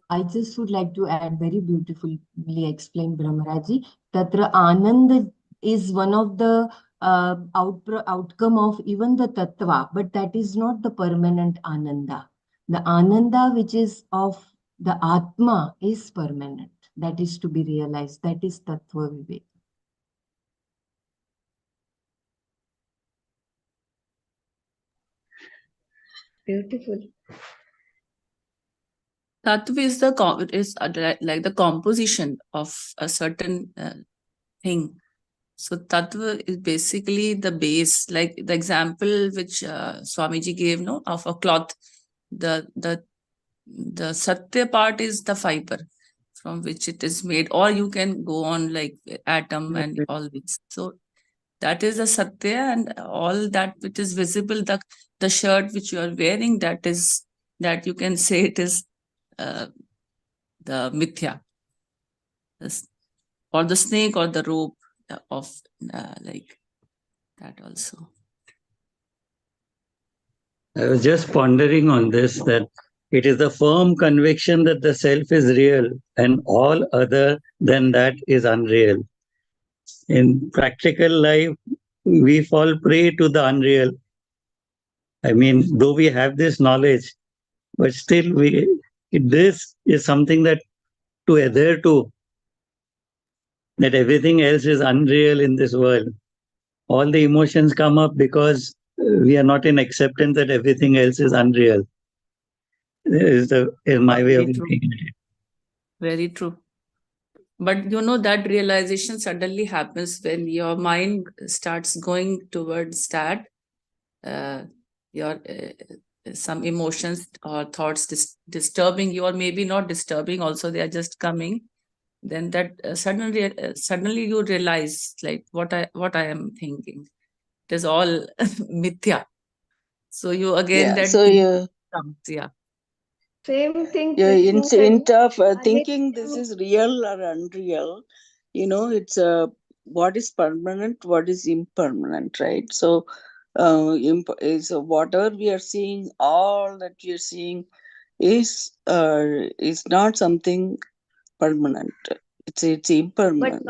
I just would like to add, very beautifully explained, Brahmaraji. Tatra Ananda is one of the outcome of even the tattva, but that is not the permanent ananda. The ananda which is of the atma is permanent. That is to be realized. That is tattva viveka. Beautiful. Tattva is like the composition of a certain thing. So tattva is basically the base, like the example which Swamiji gave, no, of a cloth. The satya part is the fiber from which it is made, or you can go on like atom and all this. So that is the satya, and all that which is visible, the shirt which you are wearing, that you can say it is the mithya, or the snake or the rope of like that also. I was just pondering on this, that it is a firm conviction that the self is real and all other than that is unreal. In practical life, we fall prey to the unreal. I mean, though we have this knowledge, but still this is something that to adhere to, that everything else is unreal in this world. All the emotions come up because we are not in acceptance that everything else is unreal. Is my way of looking at it. Very true. But you know, that realization suddenly happens when your mind starts going towards that, your some emotions or thoughts disturbing you, or maybe not disturbing, also they are just coming. Then that suddenly you realize, like, what I am thinking. It is all mithya. So you again that comes, yeah. Same thing. Yeah, Krishna said, instead of thinking this is real or unreal, it's what is permanent, what is impermanent, right? So, so whatever we are seeing, all that we are seeing is not something permanent. It's impermanent.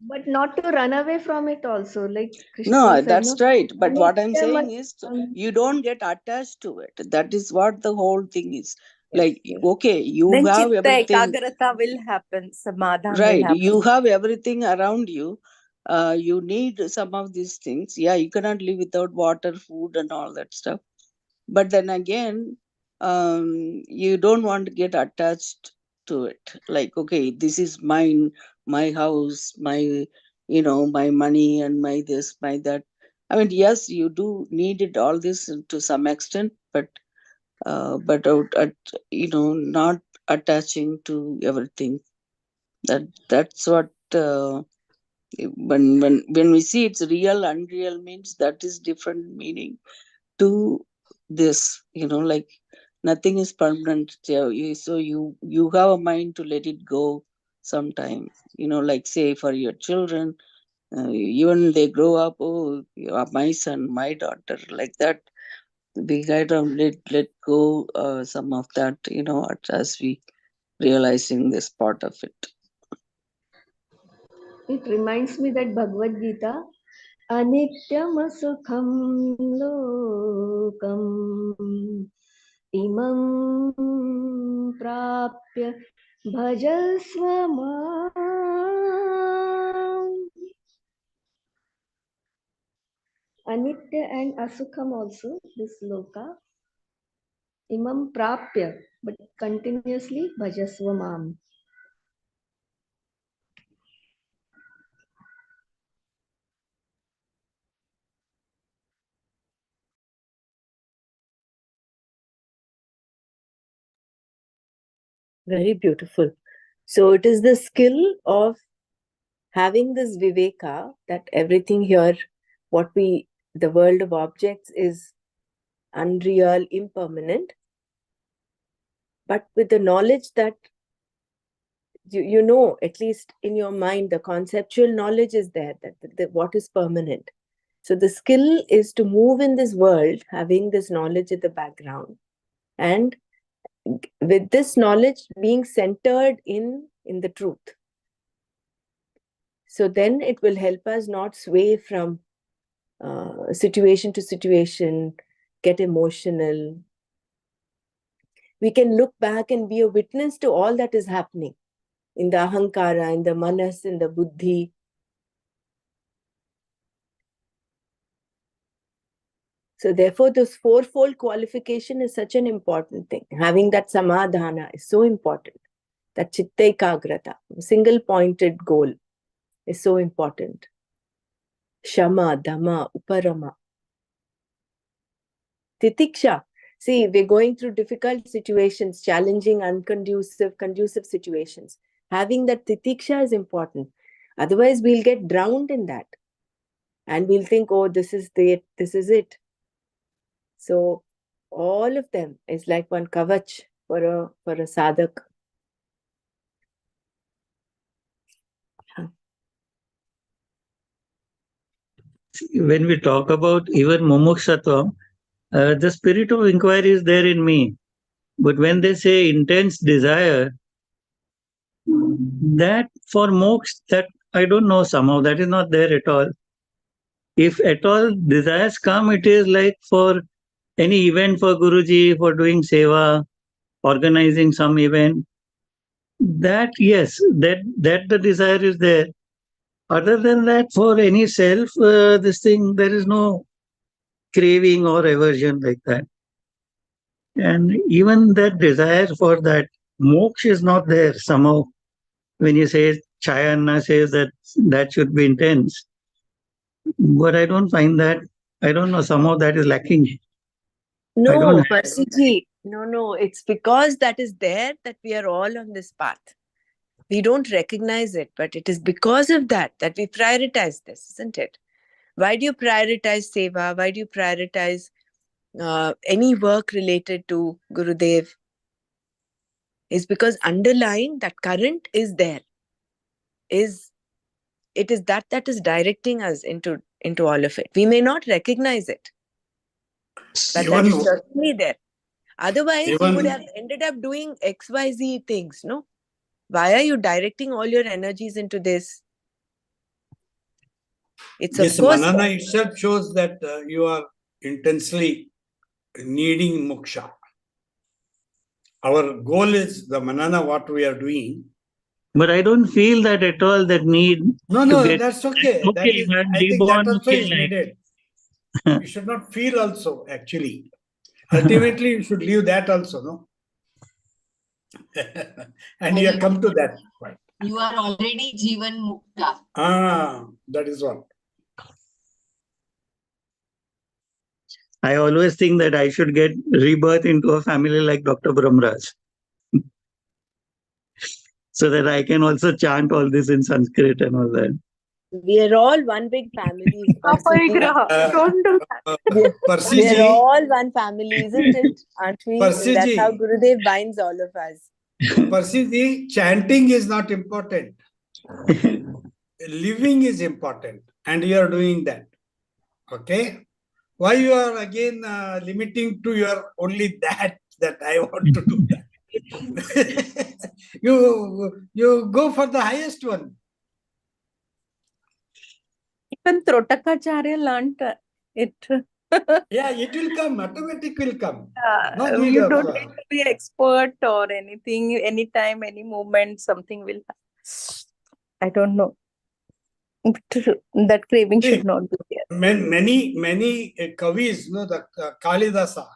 But not to run away from it also, like Krishna No, said, that's no? right. But what I'm Anitya saying mat- is, you don't get attached to it. That is what the whole thing is. Yes, Like, yes. okay, you Then have chitta everything. ekagrata will happen, samadhan will Right. happen. You have everything around you. You need some of these things. Yeah, you cannot live without water, food, and all that stuff. But then again, you don't want to get attached to it. Like, okay, this is mine, my house, my my money, and my this, my that. I mean, yes, you do need it, all this to some extent, but not attaching to everything. That's what when we see it's real, unreal means that is different meaning to this. Like, nothing is permanent. So you have a mind to let it go sometime. Like, say, for your children, even they grow up, oh, you are my son, my daughter, like that. We kind of let go some of that, as we realizing this part of it. It reminds me that Bhagavad Gita, Anityam sukham lokam imam prapya bhajasva mam. Anitya and Asukham also, this loka. Imam prapya, but continuously bhajasva mam. Very beautiful. So it is the skill of having this viveka, that everything here, the world of objects is unreal, impermanent, but with the knowledge that you know, at least in your mind, the conceptual knowledge is there, that what is permanent. So the skill is to move in this world, having this knowledge at the background, and with this knowledge being centered in the truth. So then it will help us not sway from situation to situation, get emotional. We can look back and be a witness to all that is happening in the ahankara, in the manas, in the buddhi. So therefore, this fourfold qualification is such an important thing. Having that samadhana is so important. That chitta ekagrata, single-pointed goal, is so important. Shama, dhamma, uparama. Titiksha. See, we're going through difficult situations, challenging, unconducive, conducive situations. Having that titiksha is important. Otherwise, we'll get drowned in that. And we'll think, oh, this is it. So all of them is like one kavach for a sadhak. When we talk about even mumukshatva, the spirit of inquiry is there in me. But when they say intense desire, that for moksha, that I don't know, somehow that is not there at all. If at all desires come, it is like for any event for Guruji, for doing seva, organizing some event. That, yes, that the desire is there. Other than that, for any self, this thing, there is no craving or aversion like that. And even that desire for that moksha is not there somehow. When you say, Chayanna says that should be intense. But I don't find that, I don't know, somehow that is lacking. No, Parsiji, no, it's because that is there that we are all on this path. We don't recognize it, but it is because of that we prioritize this, isn't it? Why do you prioritize seva? Why do you prioritize any work related to Gurudev? Is because underlying that current is there. It is that is directing us into all of it. We may not recognize it, but that is certainly there. Otherwise, you would have ended up doing XYZ things, no? Why are you directing all your energies into this? It's This of course Manana itself shows that you are intensely needing moksha. Our goal is the Manana, what we are doing. But I don't feel that at all, that need. No, that's okay. Okay, That is, I'm I think reborn, that also okay, is like. needed. You should not feel also, actually. Ultimately, you should leave that also, no? And you have come to that point. You are already Jivan Mukta. That is what. I always think that I should get rebirth into a family like Dr. Brahmraj. So that I can also chant all this in Sanskrit and all that. we are all one big family. Don't do that. We are all one family, isn't it? Aren't we? That's how Gurudev binds all of us. Parsiji, chanting is not important. Living is important. And you are doing that. Okay? Why you are again limiting to your only that I want to do that? you go for the highest one. Even Trotakacharya learned it. Yeah, it will come. Automatic will come. You don't need to be expert or anything. Anytime, any moment, something will happen. I don't know. That craving should not be there. Many kavis, the Kalidasa,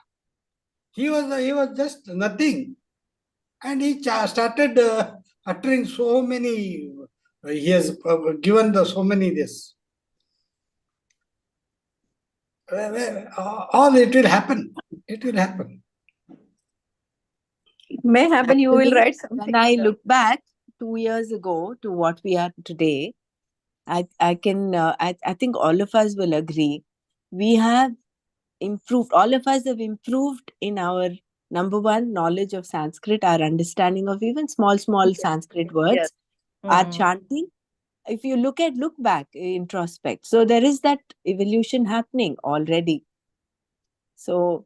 he was just nothing. And he started uttering so many, he has given so many this. All it will happen. It will happen. It may happen. You will write something. When I look back 2 years ago to what we are today, I think all of us will agree. We have improved. All of us have improved in our, number one, knowledge of Sanskrit, our understanding of even small Sanskrit words, our chanting. If you look back, introspect. So there is that evolution happening already. So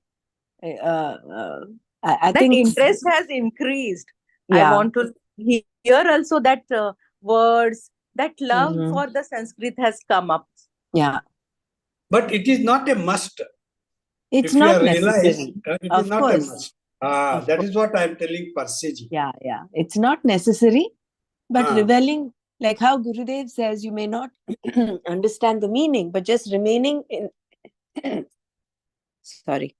I think interest has increased. Yeah. I want to hear also that words, that love Mhm. for the Sanskrit has come up. Yeah. But it is not a must. It's If you not are realized, necessary. it is Of not course. a must. Of That course. is what I am telling Persiji. Yeah, yeah. It's not necessary, but Ah. reveling, like how Gurudev says, you may not understand the meaning, but just remaining in sorry.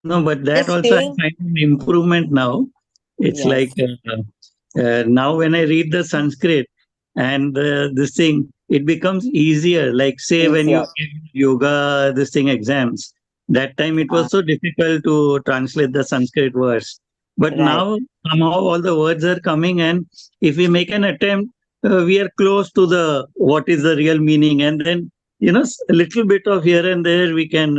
No, but that Just also I staying. find an improvement now. It's Yes. like now when I read the Sanskrit and this thing, it becomes easier. Like say when you Easier. give yoga, this thing exams, that time it was so difficult to translate the Sanskrit words. But Right. now somehow all the words are coming, and if we make an attempt, we are close to the what is the real meaning, and then a little bit of here and there we can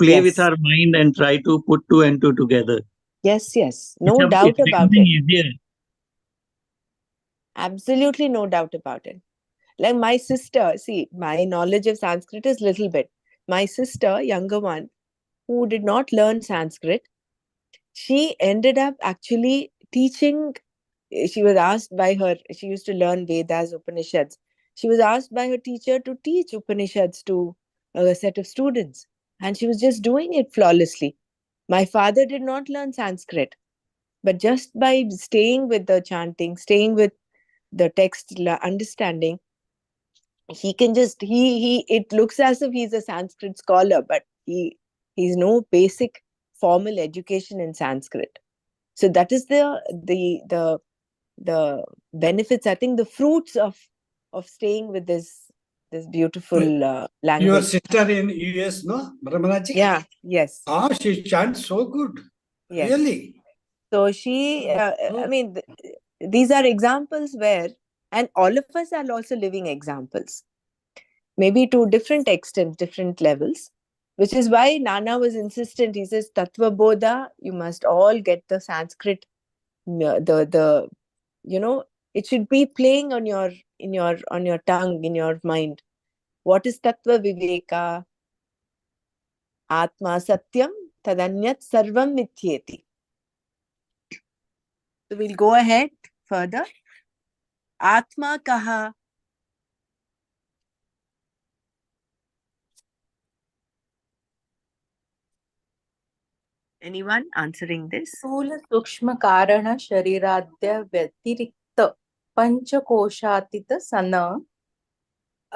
play with Yes. our mind and try to put two and two together. Yes, yes. No doubt It's about becoming it. easier. Absolutely no doubt about it. Like my sister, see, my knowledge of Sanskrit is little bit. My sister, younger one, who did not learn Sanskrit, she ended up actually teaching. She was asked by her, she used to learn Vedas, Upanishads. She was asked by her teacher to teach Upanishads to a set of students. And she was just doing it flawlessly. My father did not learn Sanskrit, but just by staying with the chanting, staying with the text, understanding, he can just he it looks as if he's a Sanskrit scholar, but he's no basic formal education in Sanskrit. So that is the benefits, I think, the fruits of staying with this beautiful Your language. sister in US, no, Brahmanaji? Yeah. Yes. She chants so good. Yes. Really. So she, I mean, these are examples where, and all of us are also living examples, maybe to different extents, different levels, which is why Nana was insistent. He says, Tattva bodha, you must all get the Sanskrit, the it should be playing on your tongue, in your mind. What is Tattva Viveka? Atma Satyam Tadanyat Sarvam Mithyeti. So we'll go ahead further. Atma Kaha. Anyone answering this? स्थूल सूक्ष्म कारण शरीराद्य व्यतिरिक्त पंचकोशातीत सन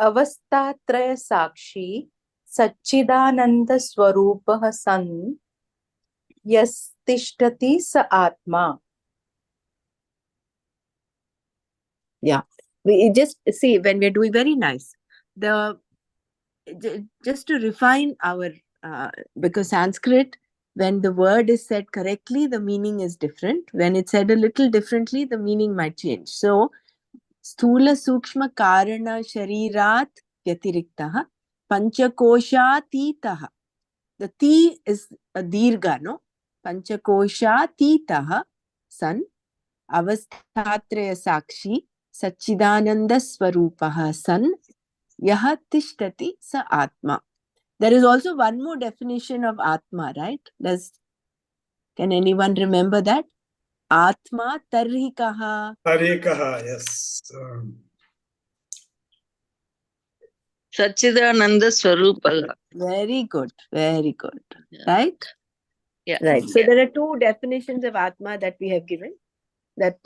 अवस्थात्रय साक्षी सच्चिदानंद स्वरूपः सन यस्तिष्ठति स आत्मा. Yeah, we just see when we're doing very nice. Just to refine our because Sanskrit, when the word is said correctly, the meaning is different. When it's said a little differently, the meaning might change. So, sthula sukshma karana sharirat vyatiriktah panchakoshatitah. The ti is a dirgha, no? Panchakoshatitah san avasthatraya sakshi Sachidananda Swarupaha san yaha tishtati sa atma. There is also one more definition of atma, right? Can anyone remember that? Atma tarhi kaha. Tarhi kaha, yes. Sachidananda Swarupa. Very good, very good. Yeah. Right? Yeah. Right. So Yeah. there are two definitions of atma that we have given. That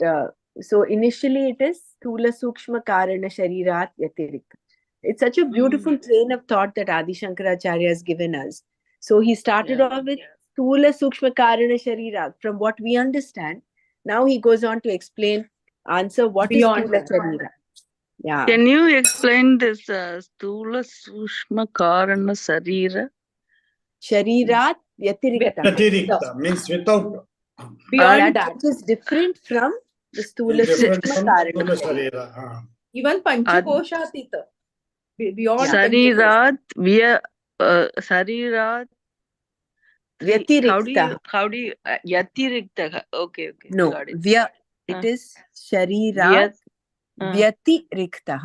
so initially it is Sthula Sukshma Karana Sharirat Yatirikta. It's such a beautiful train of thought that Adi Shankaracharya has given us. So he started off with Sthula Sukshma Karana Sharirat. From what we understand, now he goes on to explain, answer what Beyond is Sthula Sharirat. Yeah. Can you explain this Stula Sushma Karana Sarira? Sharirat Yatirikta. Yatirikta means without. Beyond that is different from the Sthula Different Sukshma from Karana Sthula Sharirat. Sharira. even Panchakoshatita. Beyond Sarirat, Sarirat. Vyatirikta. How do you Yatirikta? Okay, No, got it. it is Sharira Vyatirikta.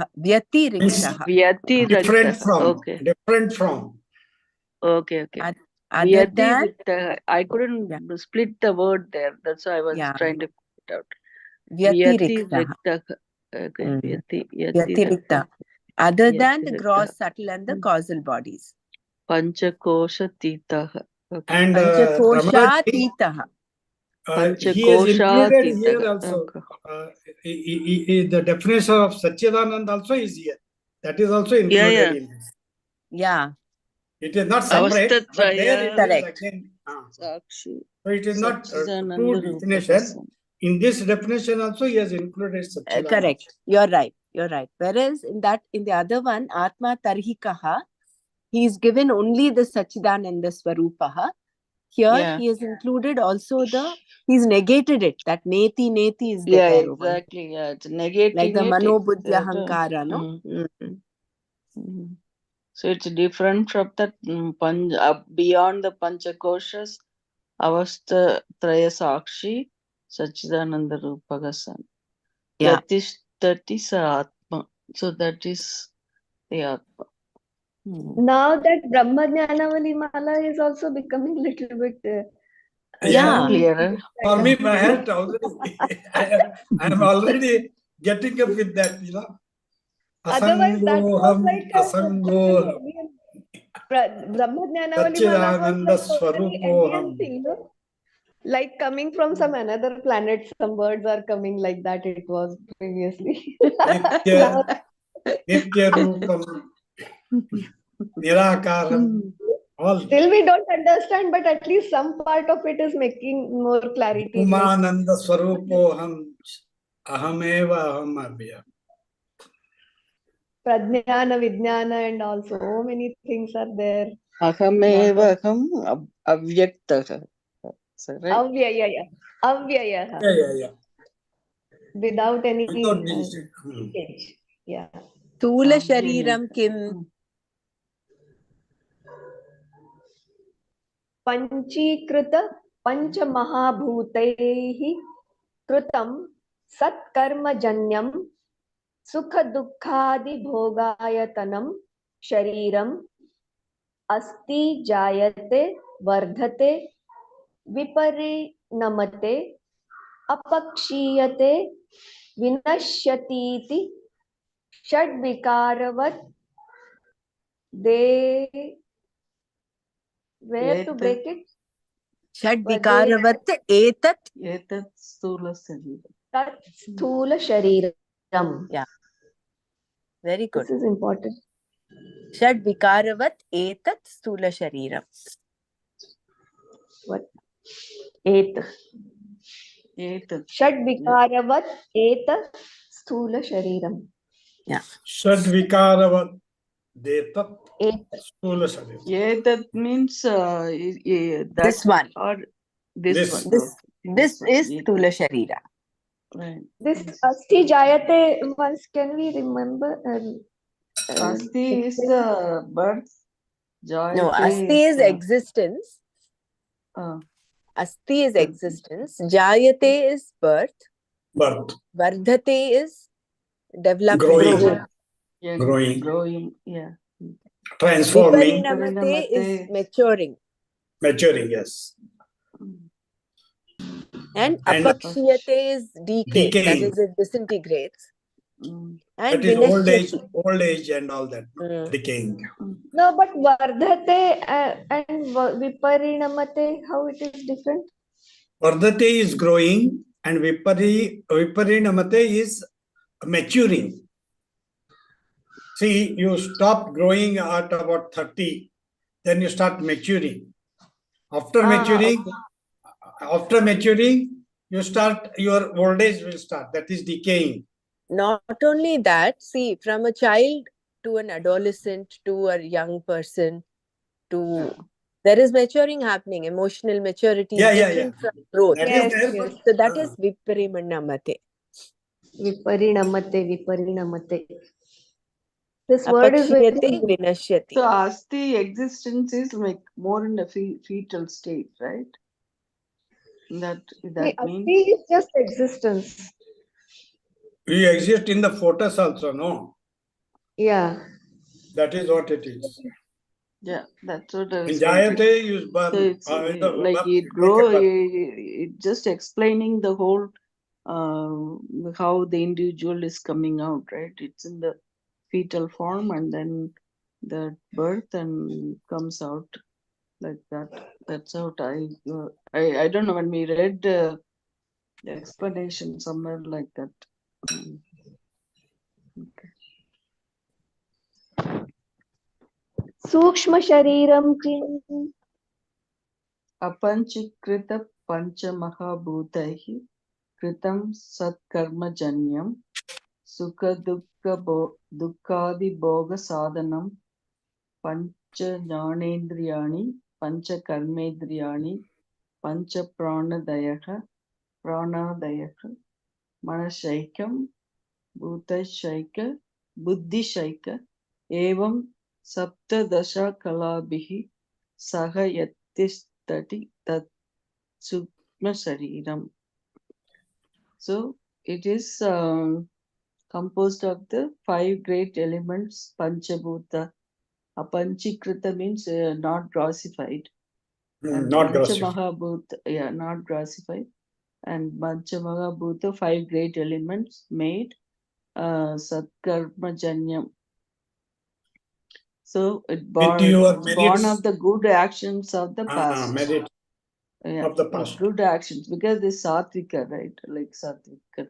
Different from. Okay. Different from. Okay. Other than, I couldn't split the word there. That's why I was trying to put it out. Vyatirikta. Vyatirikta. Other than the gross, subtle and the causal bodies. Panchakosha titaha. And Panchakosha Ramanaji, titaha. he has included Titaha. here also. The definition of Satchidanand also is here. That is also included in this. Yeah. It is not separate, but there it is Correct. again. Sakshi. So it is not Satchidananda true definition. In this definition also he has included Satchidanand. Correct. You're right. You're right. Whereas in the other one, Atma Tarhikaha, he is given only the Satchidananda Swarupaha. Here he has included also he's negated it. That neti is there. Exactly. Yeah, it's negating like the it. Manobuddhya Hankara, no? So it's different from that beyond the Panchakoshas, Avastha Traya Sakshi, Satchidananda Rupagasan. Yeah. That is Atma. So that is the Atma. Now that Brahma Jnanavali Mala is also becoming a little bit clearer. For me, my heart already, I am already getting up with that, Otherwise, that was like Asangoham. Brahma Jnanavali Mala was like totally alien thing, no? Like coming from some another planet, some words are coming like that. It was previously. Nitya Rupam, Nirakaram. Still, we don't understand, but at least some part of it is making more clarity. Umananda Swarupoham, Ahameva Aham Abhyam. Prajnana, Vijnana, and all so many things are there. Ahameva Aham Avyaktaha. Avyaya. Avyaya. Yeah. Without any leakage. Yeah. Tula Shariram Kim. Panchikrita Panchamahabhutaihi Kritam Satkarma Janyam Sukha Dukkhadi Bhogayatanam Shariram Asti Jayate Vardhate Viparinamate Apakshiyate Vinashyatiti Shadvikaravat where to break it? Shadvikaravat etat sthula shariram. Tat sthula shariram. Yeah. Very good. This is important. Shadvikaravat etat sthula shariram. What? Et. Shadvikaravat et sthula shariram. Yeah. Shadvikaravat detat sthula shariram. That means this one. Or this one. This is sthula sharira. Right. This Asti Jayate, once can we remember? Asti is birth. Jayate no, Asti is existence. Asti is existence. Jayate is birth. Vardhate is development. Growing. Yeah. Transforming. Viparinamate is maturing. Maturing, yes. And apakshiyate is decay. That is, it disintegrates. And that is old age and all that. Decaying. No, but vardhate and viparinamate, how it is different? Vardhate is growing and viparinamate is maturing. See, you stop growing at about 30, then you start maturing. After maturing, you start, your old age will start. That is decaying. Not only that, see, from a child to an adolescent to a young person there is maturing happening. Emotional maturity is different from growth. So that is viparinamate. Viparinamate. This word is vinashyati. So Asti existence is like more in the fetal state, right? That means Asti is just existence. We exist in the photos also, no? Yeah. That is what it is. Yeah, that's what I was Jayate is born. So it's like it grow. It just explaining the whole how the individual is coming out, right? It's in the fetal form and then the birth and comes out like that. That's how I don't know, when we read the explanation somewhere like that. Okay. Sukshma shariram kim. Apanchikrita panchamahabhutaihi kritam satkarmajanyam sukha dukkadi bhoga sadhanam pancha jnanendriyani pancha karmendriyani pancha pranadayaha manashaikam bhutashaika buddhishaika evam saptadasha kalabhihi sahayattistati tat sukma shariram. So it is composed of the 5 great elements, Panchabhuta. Apanchikrita means not grossified. And Not grossified. Panchamahabhuta, not grossified. And Panchamahabhuta, 5 great elements made Satkarmajanyam. So it born of the good actions of the past. Merit of the past. Good actions, because this Satvika, right? Like Satvika.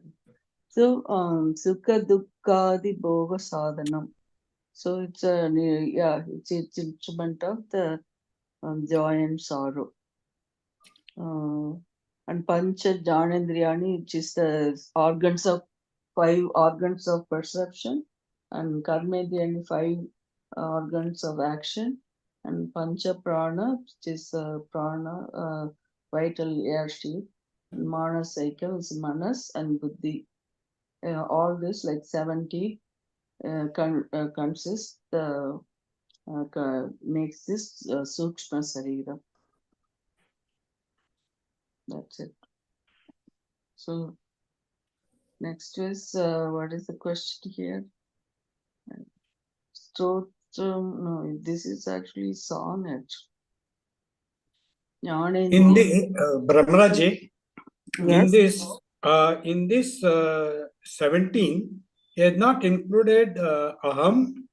So Sukha Dukkadi Bhoga Sadhanam. So it's it's instrument of the joy and sorrow. And Pancha Jnanendriyani, which is the 5 organs of perception, and Karmendriyani, 5 organs of action, and Pancha Prana, which is prana, vital air sheath, and Manasika is Manas, and Buddhi. All this, like 70, consists, makes this Sukshma Sarira. That's it. So next is, what is the question here? No, this is actually sonnet. In the Brahmaraji, Yes. in this 17, he has not included aham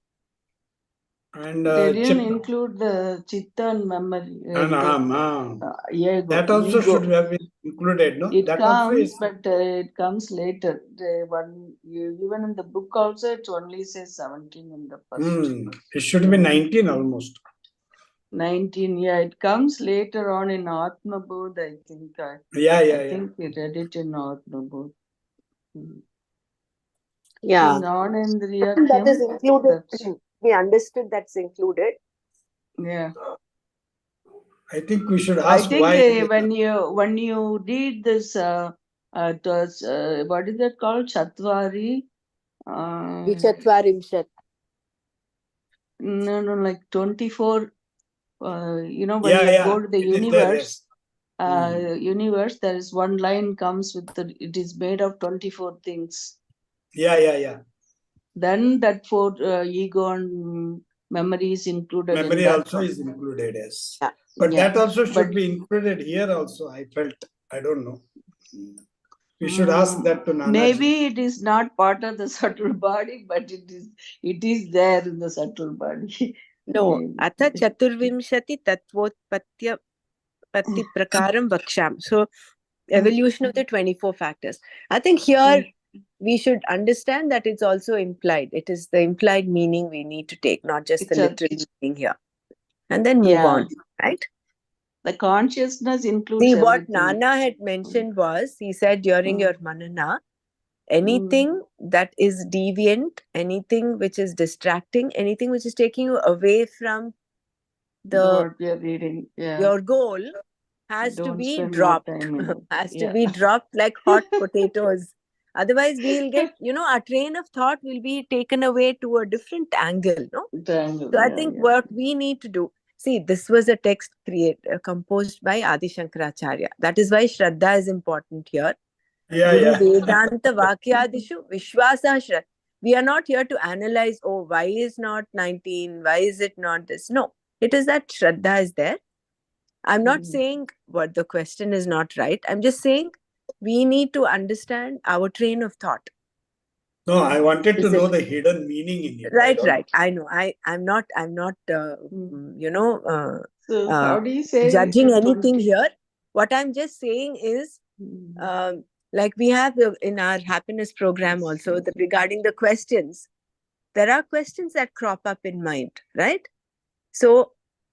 and They didn't include the chitta and memory. and aham. Ego, that also ego. should have been included, no? It That comes, but it comes later. Even in the book also, it only says 17 in the first. It should be 19 almost. 19, it comes later on in Atma Bodha, I think. I think we read it in Atma Bodha. Yeah. That is included. We understood that's included. Yeah. I think we should ask why. When you read this, what is that called? Chatvari? Vichatvarimshat. No, like 24. When you go to the universe, universe, there is one line comes with it is made of 24 things. Yeah. Then that 4 ego and memory is included. Memory also is included, yes. Yeah. But that also should be included here also, I felt. I don't know. We should ask that to Nanaji. Maybe it is not part of the subtle body, but it is there in the subtle body. No, Atha Chaturvimshati Tatvotpatya Patti Prakaram Vaksham. So, evolution of the 24 factors. I think here we should understand that it's also implied. It is the implied meaning we need to take, not just the literal meaning here. And then move on, right? The consciousness includes See, everything. what Nana had mentioned was, he said during your Manana, anything that is deviant, anything which is distracting, anything which is taking you away from what you're reading, your goal has to be dropped. Has to be dropped like hot potatoes. Otherwise, we'll get, our train of thought will be taken away to a different angle, no? So I think what we need to do, see, this was a text composed by Adi Shankaracharya. That is why Shraddha is important here. Guru Vedanta Vakyadishu Vishwasa Shraddha. We are not here to analyze, why is not 19? Why is it not this? No, it is that Shraddha is there. I'm not saying what the question is not right. I'm just saying we need to understand our train of thought. No, I wanted to Is know it- the hidden meaning in it. Right, right. I know. I'm not, you know, So how do you say judging anything 20? here. What I'm just saying is, like we have in our happiness program also, regarding the questions, there are questions that crop up in mind, right? So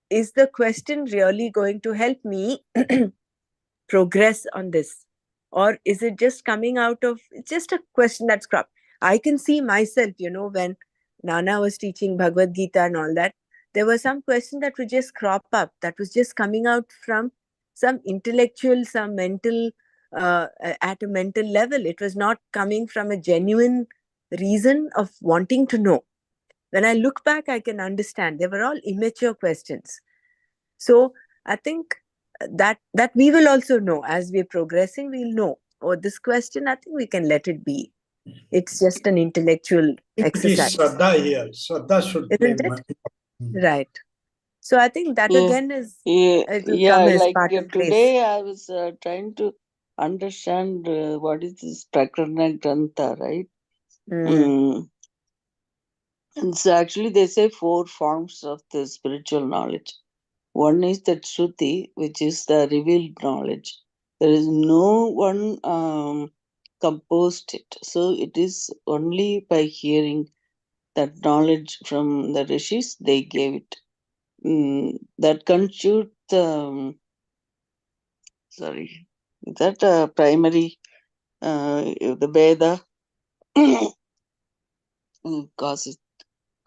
is the question really going to help me progress on this? Or is it just coming out of, it's just a question that's cropped? I can see myself, you know, when Nana was teaching Bhagavad Gita and all that, there were some questions that would just crop up, that was just coming out from some intellectual, some mental, at a mental level. It was not coming from a genuine reason of wanting to know. When I look back, I can understand they were all immature questions. So I think that we will also know as we're progressing. We'll know, oh, this question, I think we can let it be. It's just an intellectual It is exercise, Shraddha here. Shraddha should play. isn't it? Right. So I think that Yeah, again is, yeah, it will yeah. come as Like part of grace. today, I was trying to understand what is this Prakarana Grantha, right? And so actually, they say 4 forms of the spiritual knowledge. One is that Shruti, which is the revealed knowledge. There is no one composed it. So it is only by hearing that knowledge from the rishis, they gave it. That constitutes sorry, that primary, the Veda causes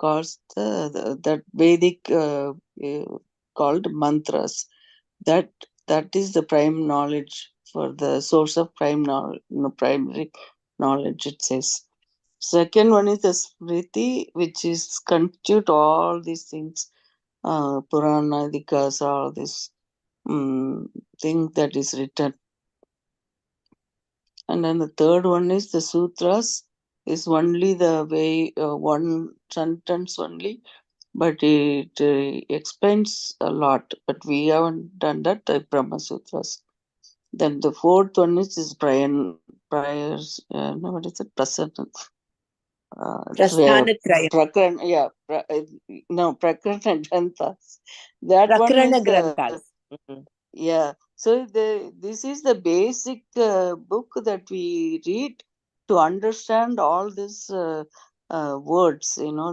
that Vedic called mantras. That is the prime knowledge for the source of prime knowledge, primary knowledge, it says. Second one is the Smriti, which is constitute all these things, Purana, Dikas, all this thing that is written. And then the third one is the Sutras, is only the way, one sentence only, but it explains a lot. But we haven't done that, the Brahma Sutras. Then the fourth one is prayers, no, what is it? Prakrana Granthas. That one is Granthas. Yeah. So this is the basic book that we read to understand all these words, you know,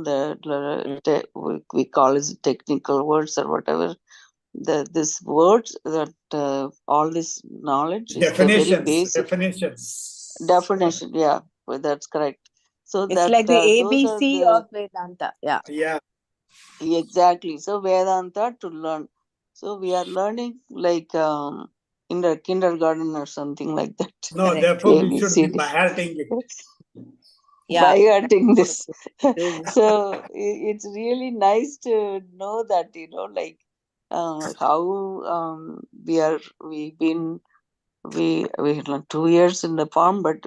we call it technical words or whatever. These words that all this knowledge is the very basic definition. Yeah, well, that's correct. So it's that like the those are ABC the, of Vedanta. Yeah. Yeah. Exactly. So Vedanta to learn. So we are learning like in the kindergarten or something like that. No, Correct. therefore we should be ABCD. by-hearting it. Yeah. By-hearting this. Doing. So it's really nice to know that, you know, like how we've been 2 years in the farm, but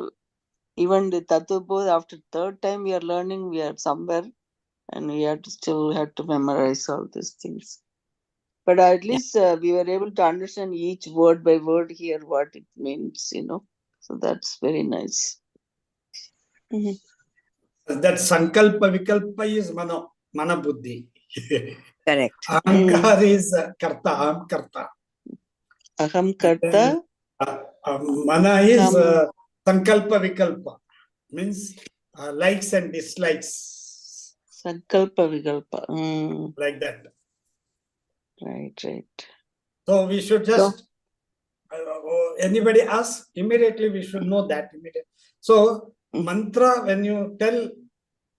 even the Tattva Bodha, after third time we are learning, we are somewhere and we still have to memorize all these things. But at least we were able to understand each word by word here what it means, you know. So that's very nice. That sankalpa vikalpa is mana buddhi. Correct. Ahankar is karta, aham karta. Aham karta. Mana is sankalpa vikalpa, means likes and dislikes. Sankalpa vikalpa. Like that. Right. So we should just, anybody ask, immediately we should know that immediately. So mantra, when you tell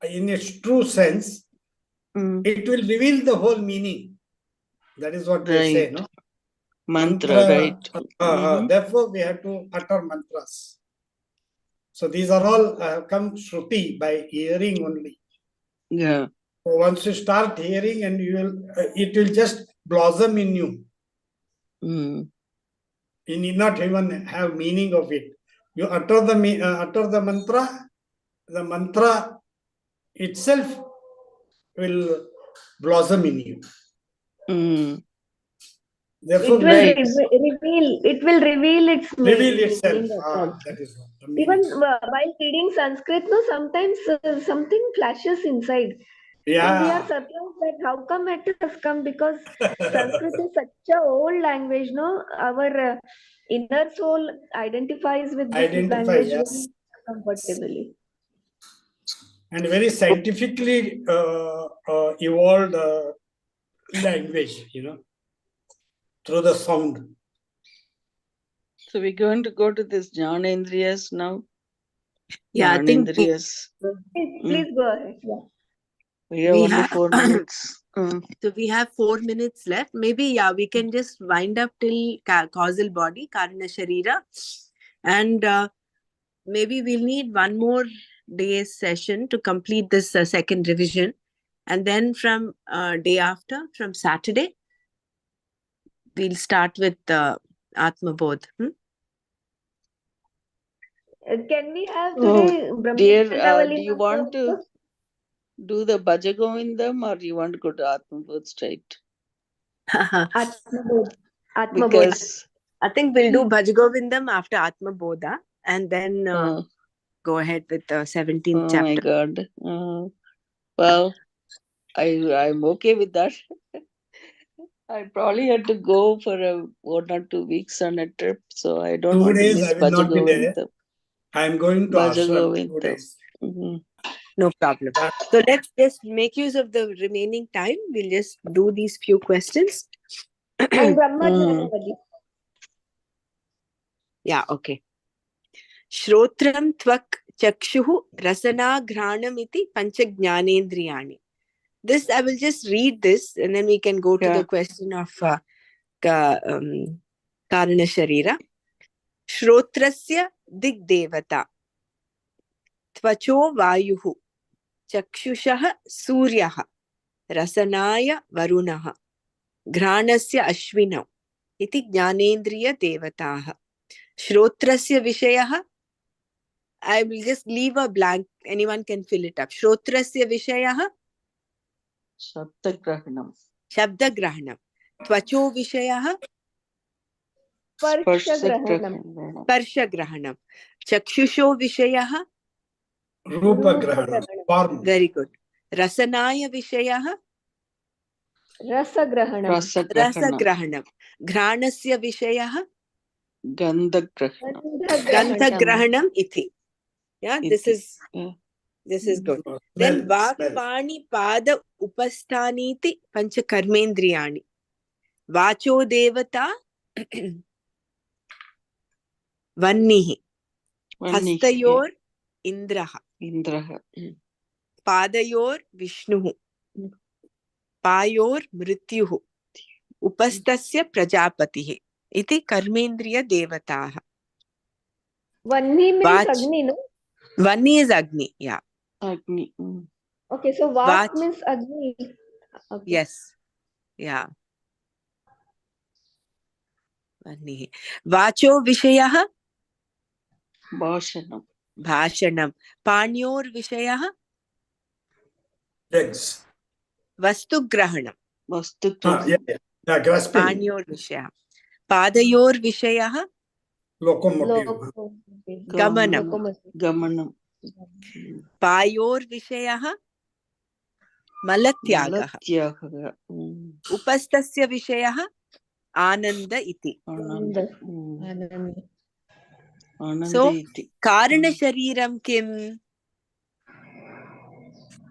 in its true sense, it will reveal the whole meaning. That is what they say, no? Mantra, right. Therefore, we have to utter mantras. So these are all come Shruti, by hearing only. Yeah. So once you start hearing, and you will, it will just blossom in you. You need not even have meaning of it. You utter the mantra itself will blossom in you. Therefore, Right. It will reveal its reveal meaning itself. also. That is what the Even meaning. while reading Sanskrit, no, sometimes something flashes inside. And we are Yeah. surprised that how come it has come, because Sanskrit is such a old language, no? Our inner soul identifies with this Identify, language yes. very comfortably. And very scientifically evolved language, through the sound. So we're going to go to this Jnanendriyas now. Yeah, I think Jnanendriyas. Please go ahead. Yeah. We have only 4 minutes. So we have 4 minutes left. Maybe, we can just wind up till causal body, Karana Sharira. And maybe we'll need one more day's session to complete this second revision. And then from day after, from Saturday, we'll start with Atma Bodh. Can we have Oh, today Brahma dear, Chandavali do you mantra want to also? do the Bhaja Govindam or you want to go to Atma Bodh straight? Atma Bodh. Atma Bodh. Because I think we'll do Bhaj Govindam after Atma Bodha and then go ahead with the 17th oh chapter. my God. Well, I'm okay with that. I probably had to go for 1 or 2 weeks on a trip, so I don't 2 want to days miss I will Bhaja not be there. Govindam. I am going to Bhaja ashram 2 Govindam. days. No problem. So let's just make use of the remaining time. We'll just do these few questions. And Brahma Jnanavali. Yeah, okay. Shrotram tvak chakshuhu rasana ghranam iti pancha jnanendriyani. This, I will just read this and then we can go to the question of Karana Sharira. Shrotrasya digdevata tvacho vayuhu chakshushaha suryaha rasanaya varunaha घ्राणस्य अश्विनौ इति ज्ञानेन्द्रिय देवताः. श्रोत्रस्य विषयः, I will just leave a blank. Anyone can fill it up. श्रोत्रस्य विषयः शब्दग्रहणम्. शब्दग्रहणम्. त्वचो विषयः स्पर्शग्रहणम्. स्पर्शग्रहणम्. चक्षुषो विषयः रूपग्रहणम्. Very good. रसनाय विषयः रसग्रहणम्. रसग्रहणम्. घ्राणस्य विषयः गन्धग्रहणम् इति. Yeah, this is good. Then Vakpani Pada Upasthaniti Pancha Karmendriyani. Vacho Devata Vannihi. Hastayor Indraha. Padayor Vishnuhu. Payor Mrityuhu. Upastasya Prajapatihi. Iti Karmendriya Devataha. Vanni means Agni, no? Vanni is Agni, yeah. Agni. Okay, so Vak means Agni. Okay. Yes, yeah. Vanni. Vacho Vishayah Bhashanam. Bhashanam. Panyor Vishayah Legs. Vastu Grahanam. Vastu Grahanam. Yeah, grasping. Panyor Vishayah. Padayor Vishayah Locomotive. Gamanam. Payor Vishayah Malatyagah. Upastasya Vishayah Ananda iti. So, Karana Shariram Kim?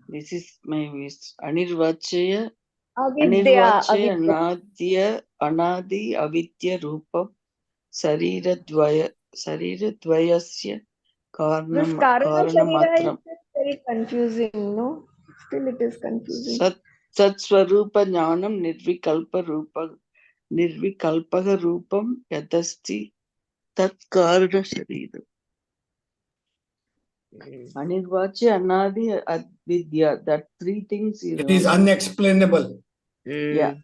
This is my wish. Anirvachaya Anadi Avidya Rupam Shariradvayasya This Karana Sharira is very confusing, no? Still it is confusing. Satsvarupa Jnanam Nirvikalpaga Rupam Yadasti Tat Karana Sharira. Anirvachya Anadi Avidya. That 3 things it is unexplainable. Yeah.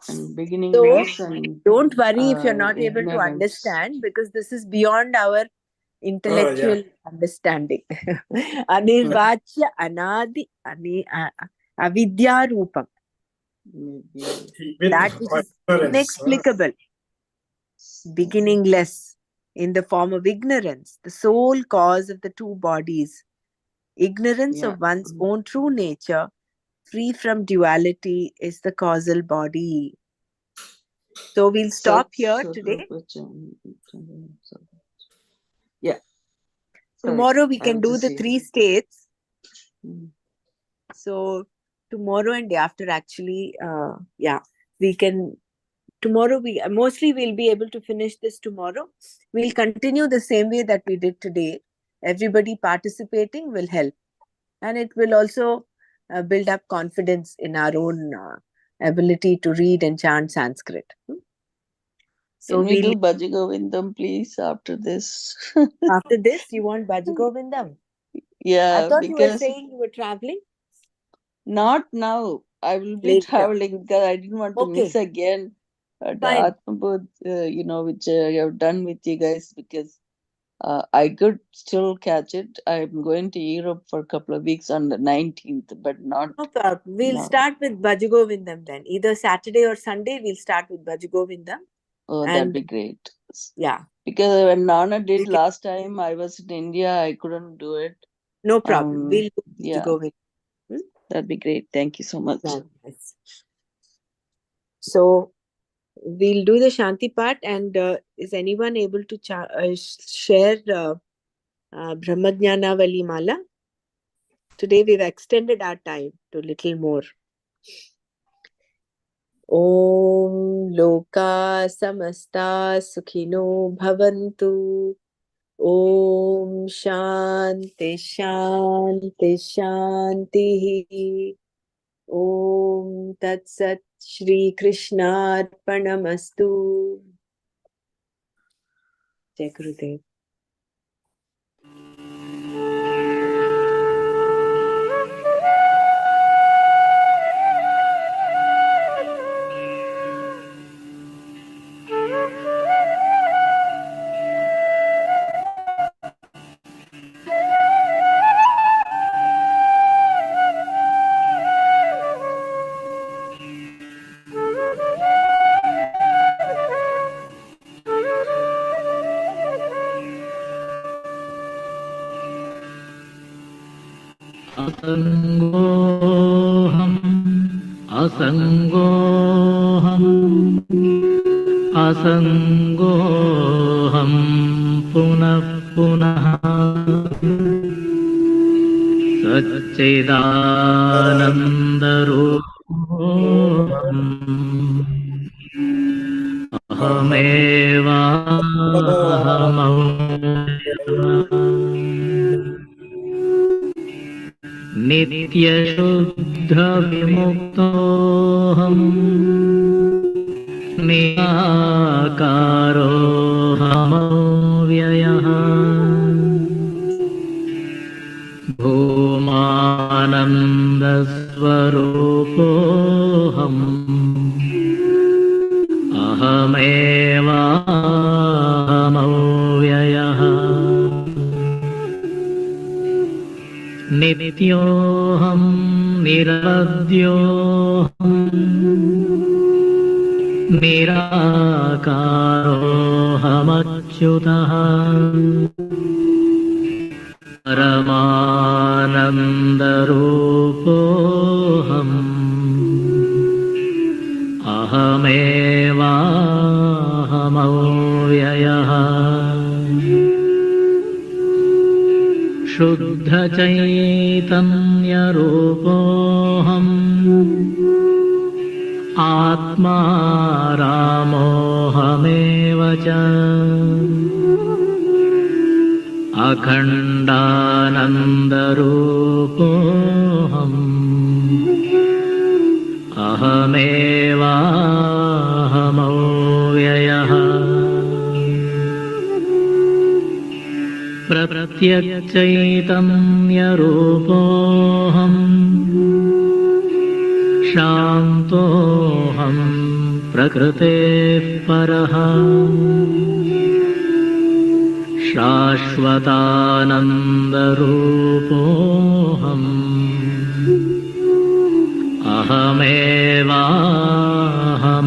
And beginningless and don't worry if you're not able to understand, because this is beyond our intellectual understanding. Anirvachya Anadi Avidya Rupam. With that which is ignorance. inexplicable, beginningless, in the form of ignorance, the sole cause of the two bodies, ignorance of one's own true nature, free from duality, is the causal body. So we'll stop here today. Yeah. Tomorrow we can do the 3 states. So tomorrow and day after, actually, we can. Tomorrow we mostly we'll be able to finish this tomorrow. We'll continue the same way that we did today. Everybody participating will help, and it will also build up confidence in our own ability to read and chant Sanskrit. So can we do Bhaja Govindam, please, after this? After this, you want Bhaja Govindam? Yeah, I thought you were saying you were traveling. Not now. I will be Later. traveling because I didn't want to miss again the Atma Bodh, which I have done with you guys, because I could still catch it. I'm going to Europe for a couple of weeks on the 19th, but not. No problem. We'll start with Bhaja Govindam then. Either Saturday or Sunday, we'll start with Bhaja Govindam. Oh, that'd be great. Yeah. Because when Nana did last time, I was in India, I couldn't do it. No problem. We'll do Bhaja Govindam. That'd be great. Thank you so much. Nice. So we'll do the Shanti part, and is anyone able to share Brahmajnana Vali Mala? Today we've extended our time to a little more. Om Loka Samasta Sukhino Bhavantu. Om Shanti Shanti Shanti. Om Tat Sat Shri Krishna Arpanamastu. Jai Gurudev. असङ्गोऽहं पुनः पुनः सच्चिदानन्दरूपोऽहम् अहमेवाहमव्ययः नित्यशुद्धविमुक्तोऽहम् निराकारोऽहमव्ययः भूमानन्दस्वरूपोऽहम् अहमेवाहमव्ययः नित्योऽहं निरवध्योऽहम् निराकारोऽहमच्युतः परमानन्दरूपोऽहम् अहमेवाहमव्ययः शुद्धचैतन्यरूपोऽहम् आत्मा रामोऽहमेव च अखण्डानन्दरूपोऽहम् अहमेवाहमव्ययः प्रत्यक्षचैतन्यरूपोऽहम् शान्तोऽहं प्रकृतेः परः शाश्वतानन्दरूपोऽहम्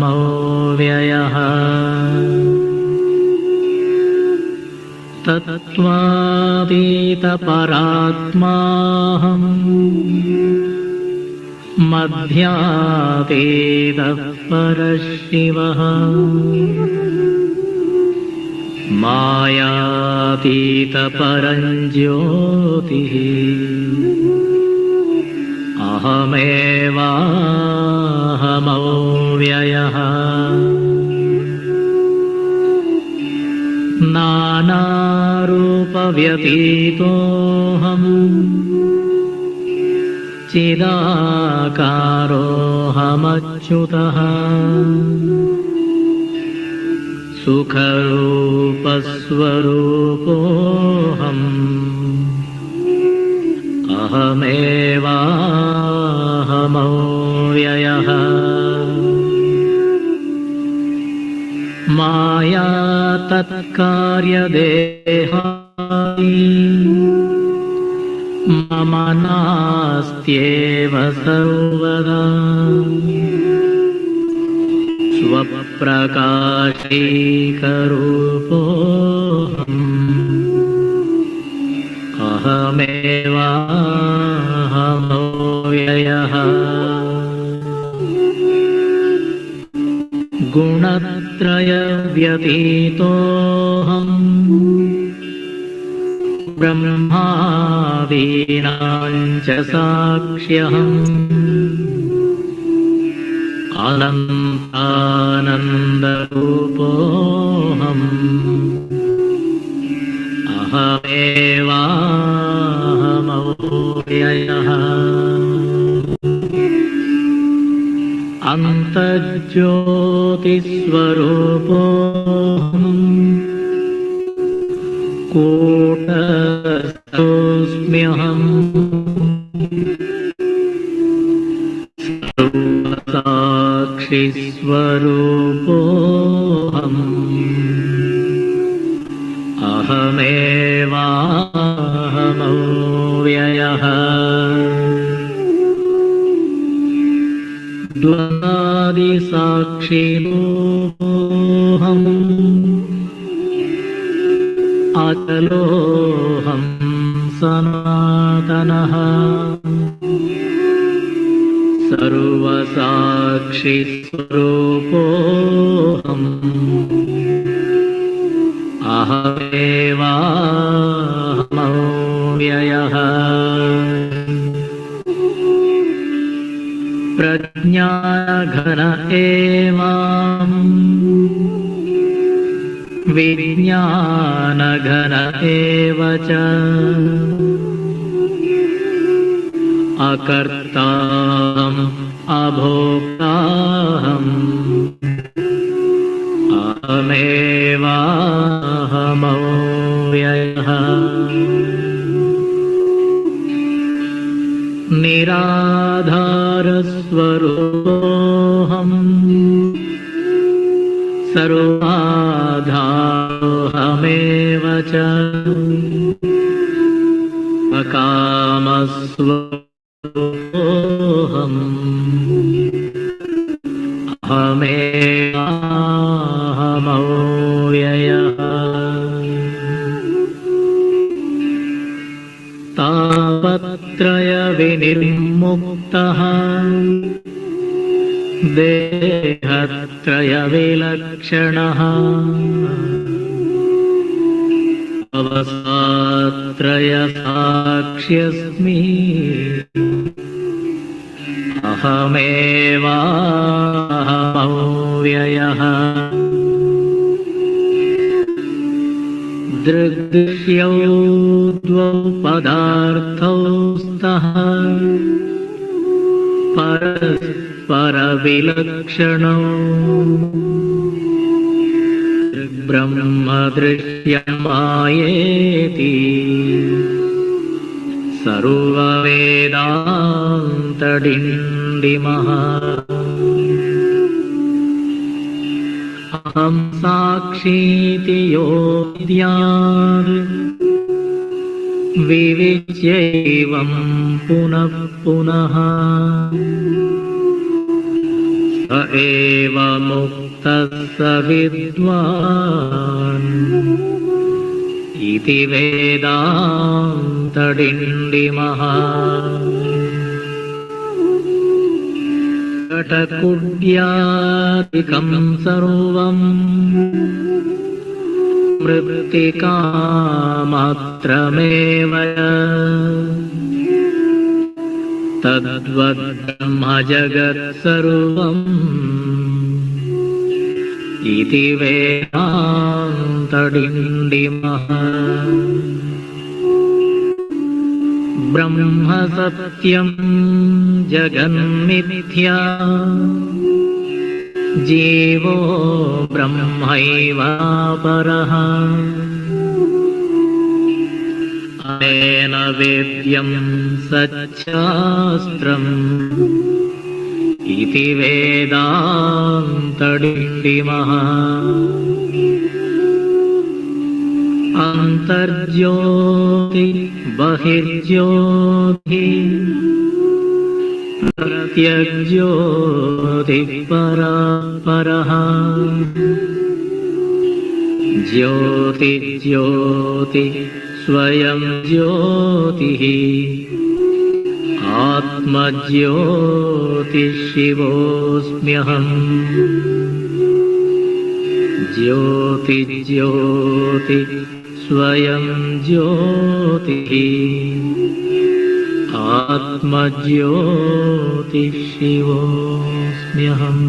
अहमेवाहमव्ययः तत्त्वातीतपरात्माहम् मध्यातीतः परशिवः मायातीतपरञ्ज्योतिः अहमेवाहमव्ययः नानारूपव्यतीतोऽहम् चिदाकारोऽहमच्युतः सुखरूपस्वरूपोऽहम् अहमेवाहमव्ययः माया तत्कार्यदेहानि मम नास्त्येव सर्वदा स्वप्रकाशैकरूपोऽहम् अहमेवाहमव्ययः गुणत्रयव्यतीतोऽहम् ब्रह्मादीनां च साक्ष्यहम् अनन्तानन्दरूपोऽहम् अहमेवाहमव्ययः अन्तर्ज्योतिस्वरूपोऽहम् कूटस्थोऽस्म्यहम् सर्वसाक्षिस्वरूपोऽहम् अहमेवाहमव्ययः द्वन्द्वादिसाक्षिरूपोऽहम् अचलोऽहं सनातनः सर्वसाक्षिस्वरूपोऽहम् अहमेवाहमव्ययः प्रज्ञानघन एवाम् विज्ञानघन एव च अकर्ताहम् अभोक्ताहम् अहमेवाहमव्ययः निराधारस्वरूपोऽहम् सर्वाधारोऽहमेव च अकामस्वरूपोऽहम् अहमेवाहमव्ययः तापत्रयविनिर्मुक्तः देहत्रयविलक्षणः अवसात्रयसाक्ष्यस्मि अहमेवाहमव्ययः दृग्दृश्यौ द्वौ पदार्थौ स्तः परस्परविलक्षणौ ब्रह्मदृश्यमायेति सर्ववेदान्तडिण्डिमः अहं साक्षीति यो विद्यात् विविच्यैवं पुनः पुनः एव मुक्तः स विद्वान् इति वेदान्तडिण्डिमः कटकुड्यादिकं सर्वम् मृत्तिकामात्रमेव तद्वद्ब्रह्म जगत्सर्वम् इति वेदान्तडिण्डिमः ब्रह्म सत्यं जगन्मिथ्या जीवो ब्रह्मैवापरः अनेन वेद्यं सच्छास्त्रम् इति वेदान्तडिण्डिमः अन्तर्ज्योति बहिर्ज्योति प्रत्यग्ज्योति परः ज्योति स्वयं ज्योतिः आत्मज्योतिः शिवोऽस्म्यहम् ज्योति स्वयं ज्योतिः आत्मज्योतिः शिवोऽस्म्यहम्